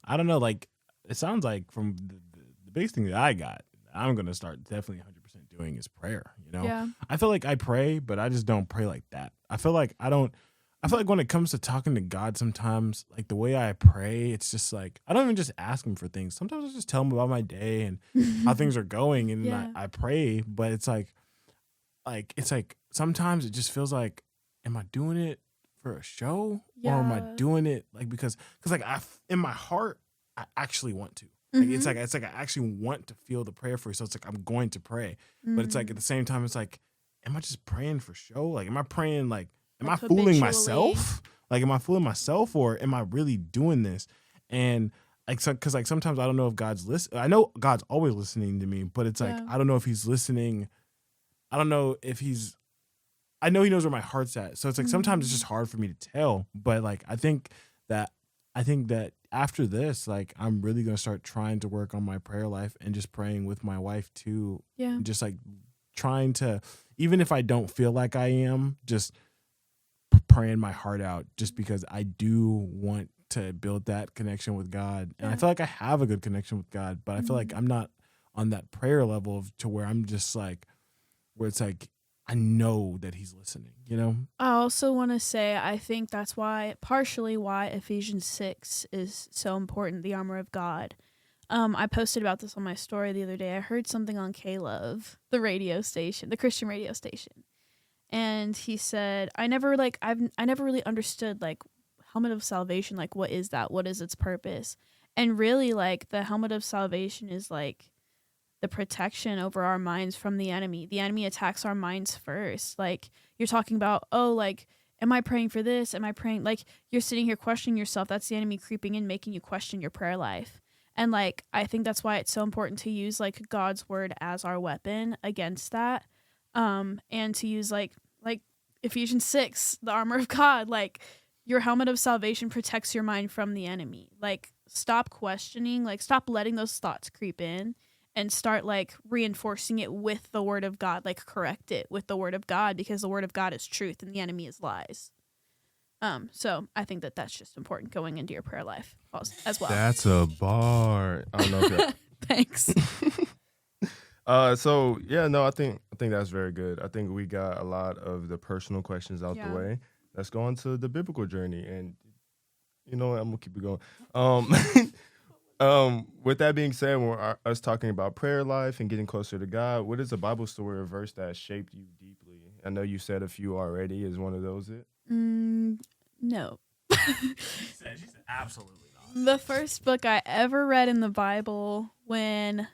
I don't know, like it sounds like from the biggest thing that I got, I'm gonna start definitely 100% doing is prayer. Yeah. I feel like I pray, but I just don't pray like that. I feel like when it comes to talking to God, sometimes like the way I pray, it's just like I don't even just ask him for things. Sometimes I just tell him about my day and how things are going, and Yeah. I pray. But it's like sometimes it just feels like, am I doing it for a show, or am I Yeah. doing it like because like in my heart I actually want to. Like Mhm. it's like I actually want to feel the prayer for you, so it's like I'm going to pray. But it's like at the same time, it's like, am I just praying for show? Like, am I praying like, am Like I fooling habitually? myself? Like, am I fooling myself, or am I really doing this? And like, because like sometimes I don't know if God's listening. I know God's always listening to me, but it's like Yeah. I don't know if he's listening. I don't know if he's. I know he knows where my heart's at, so it's like sometimes it's just hard for me to tell. But like I think that after this, like I'm really gonna start trying to work on my prayer life and just praying with my wife too. Yeah. And just like trying to, even if I don't feel like I am, just praying my heart out, just because I do want to build that connection with God. And I Yeah. feel like I have a good connection with God, but I feel like I'm not on that prayer level to where I'm just like, where it's like I know that he's listening, I also want to say I think that's partially why Ephesians 6 is so important, the armor of God. I posted about this on my story the other day. I heard something on K-Love, the radio station, the Christian radio station. And he said, I never really understood like helmet of salvation, like what is that? What is its purpose? And really like the helmet of salvation is like the protection over our minds from the enemy. The enemy attacks our minds first. Like you're talking about, like am I praying for this? Am I praying? Like, you're sitting here questioning yourself. That's the enemy creeping in, making you question your prayer life. And like, I think that's why it's so important to use like God's word as our weapon against that. And to use like Ephesians 6, the armor of God, like your helmet of salvation protects your mind from the enemy. Like, stop questioning, like stop letting those thoughts creep in and start like reinforcing it with the word of God, like correct it with the word of God, because the word of God is truth and the enemy is lies. So I think that that's just important going into your prayer life as well. That's a bar. I don't know if that. Thanks. So yeah, no, I think that's very good. I think we got a lot of the personal questions out the way. Let's go on to the biblical journey, and you know what, I'm gonna keep it going. With that being said, when we're us talking about prayer life and getting closer to God, what is a Bible story or verse that shaped you deeply? I know you said a few already. Is one of those it? No. She said absolutely not. The first book I ever read in the Bible when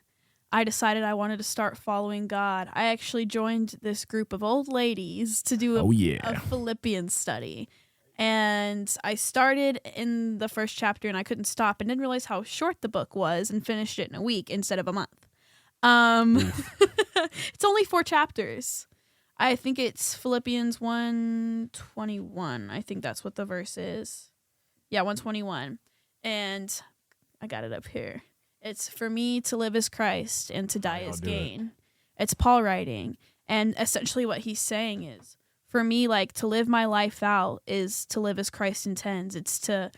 I decided I wanted to start following God, I actually joined this group of old ladies to do a Philippians study. And I started in the first chapter and I couldn't stop and didn't realize how short the book was and finished it in a week instead of a month. It's only 4 chapters. I think it's Philippians 1:21. I think that's what the verse is. Yeah, 1:21. And I got it up here. It's, for me to live as Christ and to die as gain. It's Paul writing. And essentially what he's saying is, for me, like, to live my life out is to live as Christ intends. It's to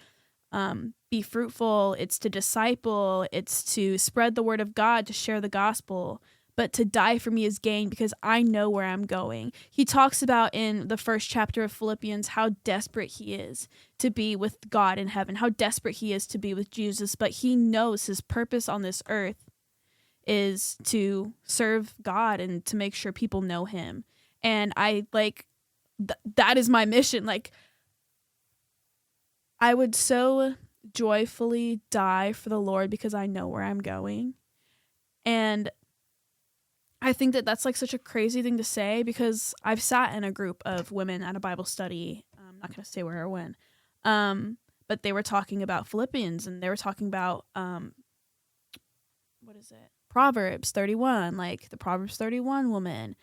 be fruitful. It's to disciple. It's to spread the word of God, to share the gospel. But to die for me is gain because I know where I'm going. He talks about in the first chapter of Philippians how desperate he is to be with God in heaven, how desperate he is to be with Jesus. But he knows his purpose on this earth is to serve God and to make sure people know him. And I like, that is my mission. Like, I would so joyfully die for the Lord because I know where I'm going. And I think that that's like such a crazy thing to say because I've sat in a group of women at a Bible study. I'm not going to say where or when. But they were talking about Philippians and they were talking about, what is it? Proverbs 31, like the Proverbs 31 woman.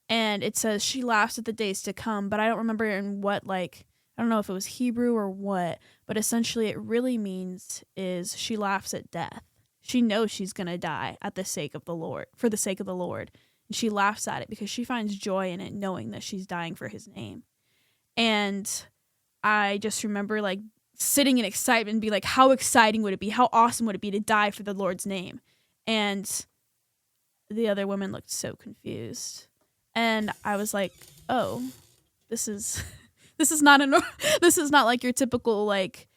And it says she laughs at the days to come, but I don't remember in what, like, I don't know if it was Hebrew or what, but essentially it really means is she laughs at death. She knows she's going to die at the sake of the Lord, for the sake of the Lord. And she laughs at it because she finds joy in it, knowing that she's dying for his name. And I just remember like sitting in excitement and be like, how exciting would it be? How awesome would it be to die for the Lord's name? And the other women looked so confused. And I was like, oh, this is not like your typical, like,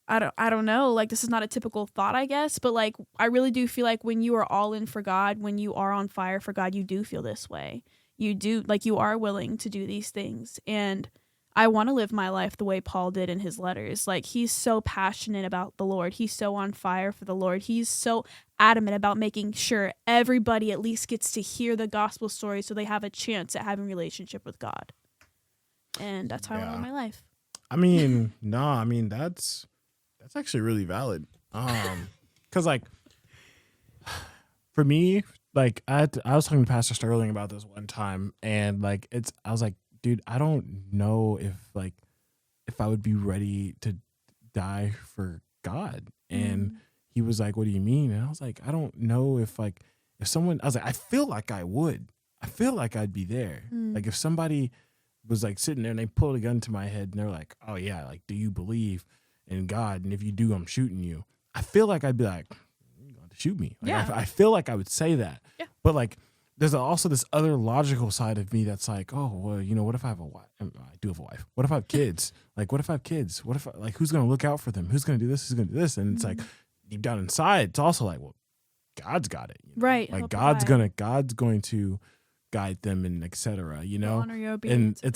I don't know, like, this is not a typical thought, I guess, but like, I really do feel like when you are all in for God, when you are on fire for God, you do feel this way. You do, like, you are willing to do these things. And I want to live my life the way Paul did in his letters. Like, he's so passionate about the Lord. He's so on fire for the Lord. He's so adamant about making sure everybody at least gets to hear the gospel story so they have a chance at having a relationship with God. And that's how I live my life. I mean, that's actually really valid. Cause like for me, like I was talking to Pastor Sterling about this one time, and like I was like, dude, I don't know if I would be ready to die for God. And he was like, what do you mean? And I was like, I don't know if someone, I was like, I feel like I would. I feel like I'd be there. Like if somebody was like sitting there and they pulled a gun to my head and they're like, oh yeah, like, do you believe in God? And if you do, I'm shooting you. I feel like I'd be like, you're going to shoot me. Like, yeah. I feel like I would say that. Yeah. But like, there's also this other logical side of me that's like, oh, well, you know, what if I have a wife? I do have a wife. What if I have kids? Like, what if I have kids? What if, who's going to look out for them? Who's going to do this? Who's going to do this? And it's like, deep down inside, it's also like, well, God's got it. You know? Right. Like, God's going to guide them and etc. You know? Honor your obedience, and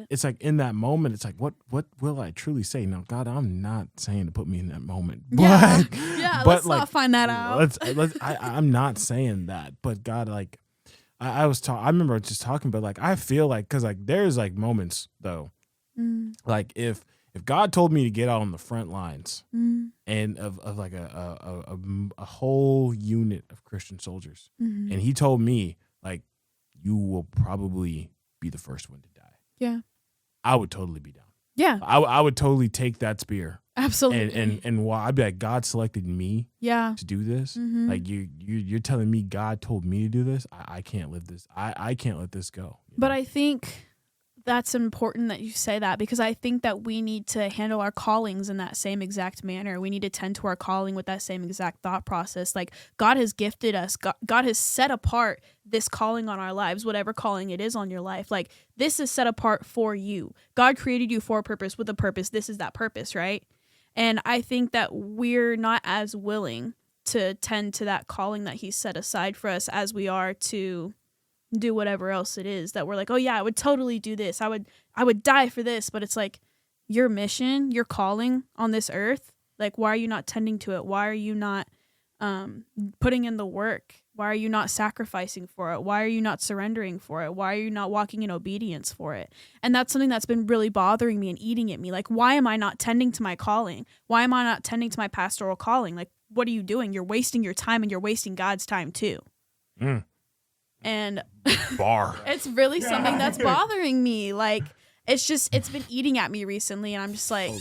it's like in that moment, it's like, what will I truly say? Now, God, I'm not saying to put me in that moment. Yeah. But, Let's not find that out. I'm not saying that. But God, like, I remember just talking, but like I feel like because like there's like moments though, like if God told me to get out on the front lines and of like a whole unit of Christian soldiers, and He told me like you will probably be the first one to die. Yeah, I would totally be down. Yeah, I would totally take that spear. absolutely. And while I'd be like, God selected me yeah, to do this. Like you're telling me God told me to do this. I can't live this. I can't let this go. but I think that's important that you say that, because I think that we need to handle our callings in that same exact manner. We need to tend to our calling with that same exact thought process. Like God has gifted us. God has set apart this calling on our lives, whatever calling it is on your life. Like this is set apart for you. God created you for a purpose, with a purpose. This is that purpose, right? And I think that we're not as willing to tend to that calling that He's set aside for us as we are to do whatever else it is that we're like, oh yeah, I would totally do this. I would die for this. But it's like your mission, your calling on this earth. Like, why are you not tending to it? Why are you not putting in the work? Why are you not sacrificing for it? Why are you not surrendering for it? Why are you not walking in obedience for it? And that's something that's been really bothering me and eating at me. Like, why am I not tending to my calling? Why am I not tending to my pastoral calling? Like, what are you doing? You're wasting your time, and you're wasting God's time too. And it's really something that's bothering me. Like, it's been eating at me recently, and I'm just like,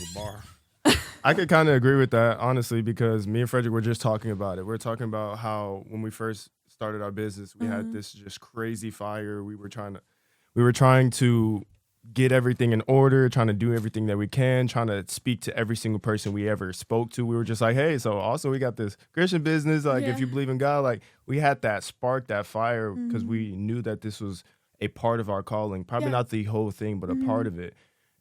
I could kind of agree with that, honestly, because me and Frederick were just talking about it. We're talking about how when we first started our business, we had this just crazy fire. We were trying to get everything in order, trying to do everything that we can, trying to speak to every single person we ever spoke to. We were just like, hey, so also we got this Christian business. Like, if you believe in God, like we had that spark, that fire, because we knew that this was a part of our calling. Probably not the whole thing, but a part of it.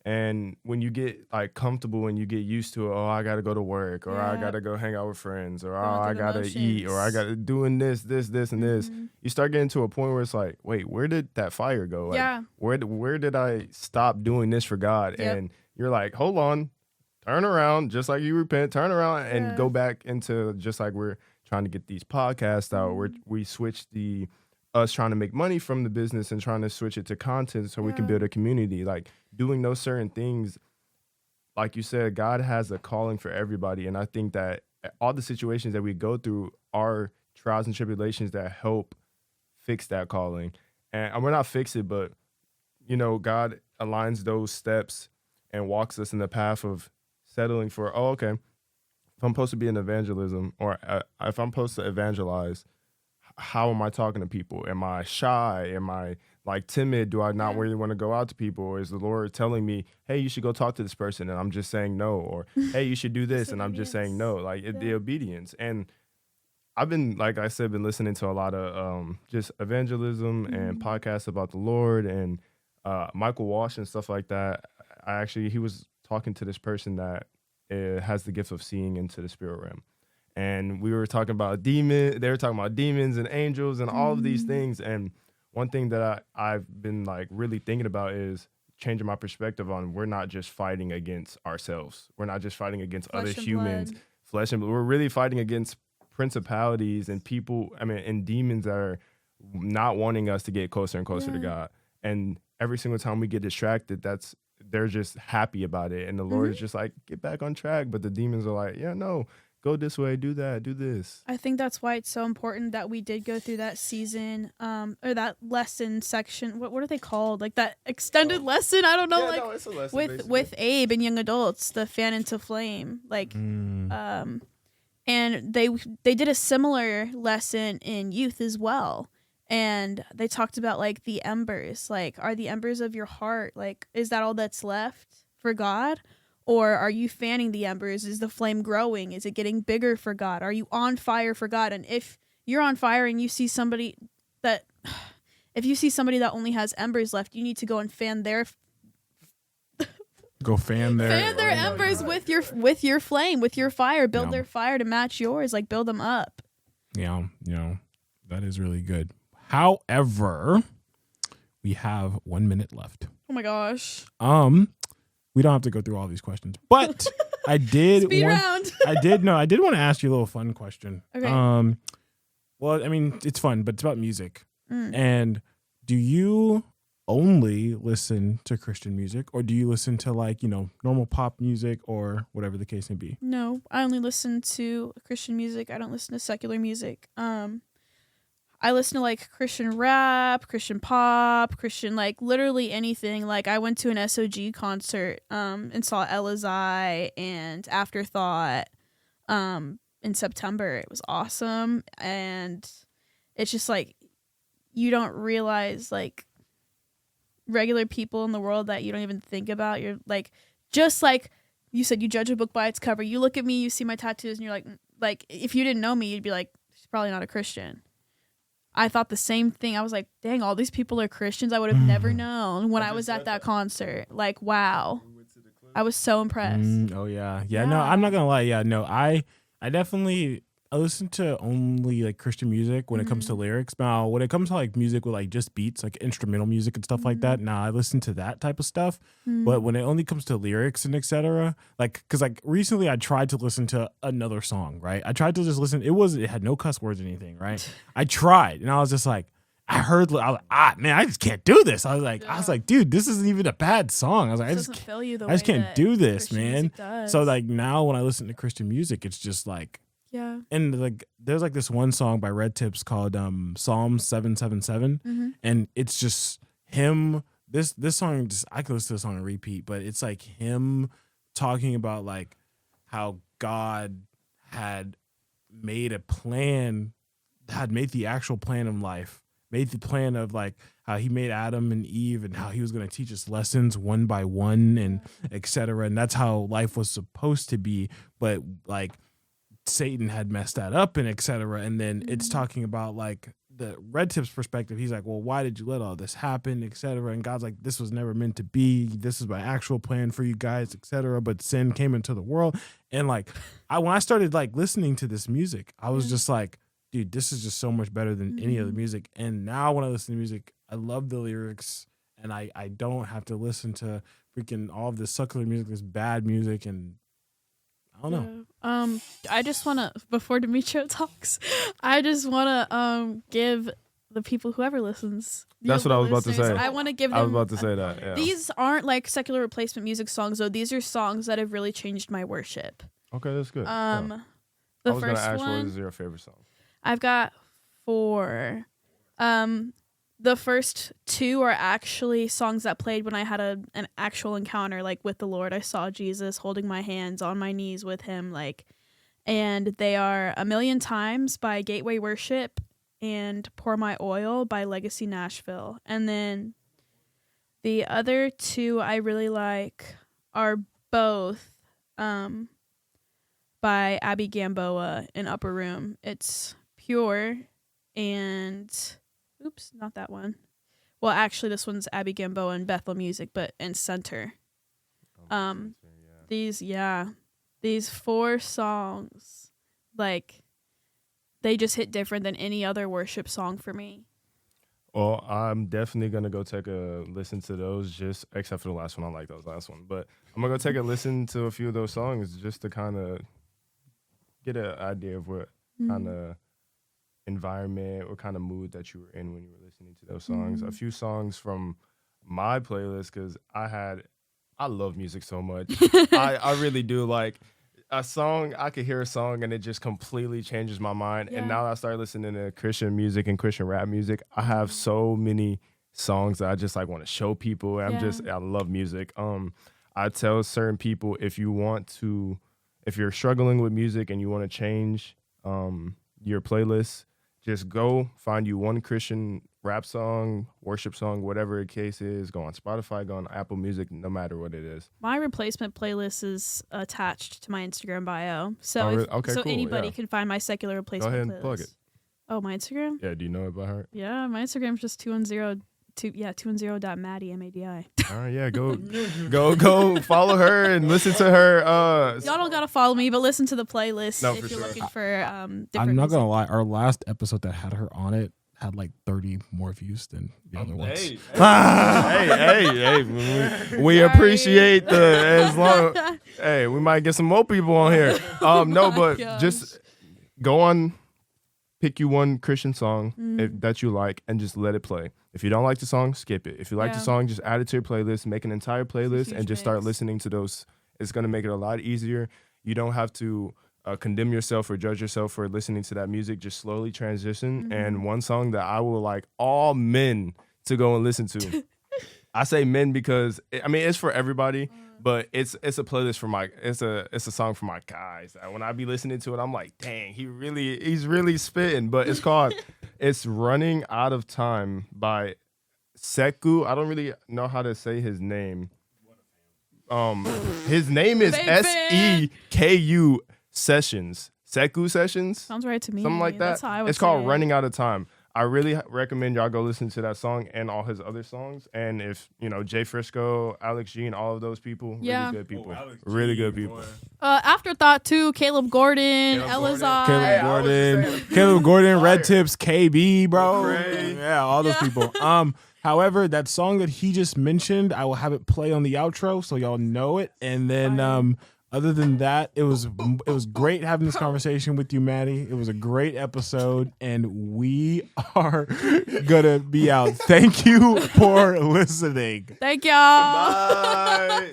And when you get like comfortable and you get used to it, oh, I got to go to work, or I got to go hang out with friends, or I got to eat, or I got to doing this, and this. You start getting to a point where it's like, wait, where did that fire go? Like, where did I stop doing this for God? And you're like, hold on, turn around, just like you repent, turn around and go back into, just like we're trying to get these podcasts out, where we switch us trying to make money from the business and trying to switch it to content so we can build a community. Like doing those certain things, like you said, God has a calling for everybody. And I think that all the situations that we go through are trials and tribulations that help fix that calling. And we're not fix it, but God aligns those steps and walks us in the path of settling for, oh, okay, if I'm supposed to be in evangelism, or if I'm supposed to evangelize, how am I talking to people? Am I shy? Am I like timid? Do I not really want to go out to people? Or is the Lord telling me, hey, you should go talk to this person, and I'm just saying no? Or hey, you should do this, and I'm just saying no? Like the obedience. And I've been, like I said, been listening to a lot of just evangelism and podcasts about the Lord, and Michael Walsh and stuff like that. He was talking to this person that has the gift of seeing into the spirit realm. And we were talking about they were talking about demons and angels and all of these things. And one thing that I've been like really thinking about is changing my perspective on, we're not just fighting against ourselves. We're not just fighting against other humans, flesh and blood. We're really fighting against principalities and people, and demons that are not wanting us to get closer and closer to God. And every single time we get distracted, they're just happy about it. And the Lord is just like, get back on track. But the demons are like, yeah, no. Go this way, do that, do this. I think that's why it's so important that we did go through that season, or that lesson section. What are they called? Like that extended lesson? I don't know. It's a lesson, with Abe and young adults, the fan into flame. Like, and they did a similar lesson in youth as well. And they talked about like the embers. Like, are the embers of your heart, like, is that all that's left for God? Or are you fanning the embers? Is the flame growing? Is it getting bigger for God? Are you on fire for God? And if you're on fire and you see somebody that only has embers left, you need to go and fan their embers with your flame, with your fire. Build their fire to match yours. Like, build them up. Yeah, that is really good. However, we have 1 minute left. Oh my gosh. We don't have to go through all these questions, but I did. I did want to ask you a little fun question. Okay. Well, it's fun, but it's about music. And do you only listen to Christian music, or do you listen to like, normal pop music or whatever the case may be? No, I only listen to Christian music. I don't listen to secular music. I listen to like Christian rap, Christian pop, Christian like literally anything. Like I went to an SOG concert and saw Elazai and Afterthought in September. It was awesome, and it's just like you don't realize like regular people in the world that you don't even think about. You're like, just like you said, you judge a book by its cover. You look at me, you see my tattoos, and you're like if you didn't know me, you'd be like, she's probably not a Christian. I thought the same thing. I was like, dang, all these people are Christians. I would have never known when I was at that concert. Like, wow. I was so impressed. Oh yeah. No, I'm not gonna lie. Yeah, no, I definitely I listen to only like Christian music when it comes to lyrics. Now, when it comes to like music with like just beats, like instrumental music and stuff like that, I listen to that type of stuff. But when it only comes to lyrics and etc., like, because like recently I tried to listen to another song, right? I tried to just listen. It had no cuss words or anything, right? I tried, and I was just like, I was like, man, I just can't do this. I was like, dude, this isn't even a bad song. I was like, I just can't do this, man. So like now when I listen to Christian music, it's just like. Yeah. And like there's like this one song by Red Tips called Psalm 777, and it's just him. This song, just I could listen to this song on repeat, but it's like him talking about like how God had made a plan, had made the actual plan of life, made the plan of like how he made Adam and Eve and how he was going to teach us lessons one by one and etc. And that's how life was supposed to be, but like Satan had messed that up and etc. And then it's talking about like the Red Tip's perspective. He's like, well, why did you let all this happen, etc. And God's like, this was never meant to be. This is my actual plan for you guys, etc. But sin came into the world. And like when I started like listening to this music, I was just like, dude, this is just so much better than any other music. And now when I listen to music, I love the lyrics, and I don't have to listen to freaking all of this secular music, this bad music, and I don't know. I just want to, before Demetrio talks, I just want to give the people, whoever listens. That's what I was about to say. I want to give them. I was about to say that. Yeah. These aren't like secular replacement music songs, though. These are songs that have really changed my worship. Okay, that's good. The I was first gonna ask one, what is your favorite song? I've got 4. The first 2 are actually songs that played when I had an actual encounter, like with the Lord. I saw Jesus holding my hands on my knees with him, like, and they are A Million Times by Gateway Worship and Pour My Oil by Legacy Nashville. And then the other 2 I really like are both by Abby Gamboa in Upper Room. It's Pure and... Oops, not that one. Well, actually, this one's Abby Gamboa and Bethel Music, and Center. These 4 songs, like, they just hit different than any other worship song for me. Well, I'm definitely gonna go take a listen to those, just except for the last one. I like those last one, but I'm gonna go take a listen to a few of those songs just to kind of get an idea of what kind of environment or kind of mood that you were in when you were listening to those songs. A few songs from my playlist, because I love music so much. I really do. Like a song, I could hear a song and it just completely changes my mind. And now that I started listening to Christian music and Christian rap music, I have so many songs that I just like want to show people. And I love music. I tell certain people, if you're struggling with music and you want to change your playlist, just go find you one Christian rap song, worship song, whatever the case is. Go on Spotify, go on Apple Music, no matter what it is. My replacement playlist is attached to my Instagram bio. So anybody can find my secular replacement playlist. Go ahead and plug it. Oh, my Instagram? Yeah, do you know it by heart? Yeah, my Instagram's just 210.Maddi, M-A-D-I. All right, yeah, go follow her and listen to her. Y'all don't gotta follow me, but listen to the playlist if you're looking for different I'm not gonna lie, our last episode that had her on it had like 30 more views than the other ones. Hey, we appreciate as long. Hey, we might get some more people on here. Just go on pick you one Christian song that you like and just let it play. If you don't like the song, skip it. If you like the song, just add it to your playlist, make an entire playlist, and just start listening to those. It's going to make it a lot easier. You don't have to condemn yourself or judge yourself for listening to that music. Just slowly transition. And one song that I will like all men to go and listen to. I say men because it's for everybody, but it's a playlist for it's a song for my guys. When I be listening to it, I'm like, dang, he's really spitting. But it's Running Out of Time by Seku. I don't really know how to say his name. His name is SEKU Sessions. Seku Sessions. Sounds right to me. Something like that. That's how I would it's called say Running Out of Time. I really recommend y'all go listen to that song and all his other songs. And if, Jay Frisco, AWG, and all of those people, really good people. Really good people. Afterthought too, Caleb Gordon, Elazar. Caleb Gordon, Red Tips, KB, bro. Yeah, all those people. However, that song that he just mentioned, I will have it play on the outro so y'all know it. And then other than that, it was great having this conversation with you, Maddi. It was a great episode, and we are gonna be out. Thank you for listening. Thank y'all. Bye.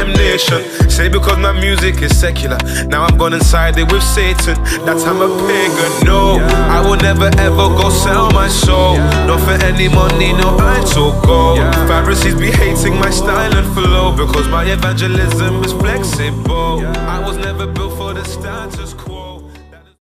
Nation. Say because my music is secular. Now I'm gone inside it with Satan. That I'm a pagan. No, I will never ever go sell my soul. Not for any money, no I to go. Pharisees be hating my style and flow because my evangelism is flexible. I was never built for the status quo.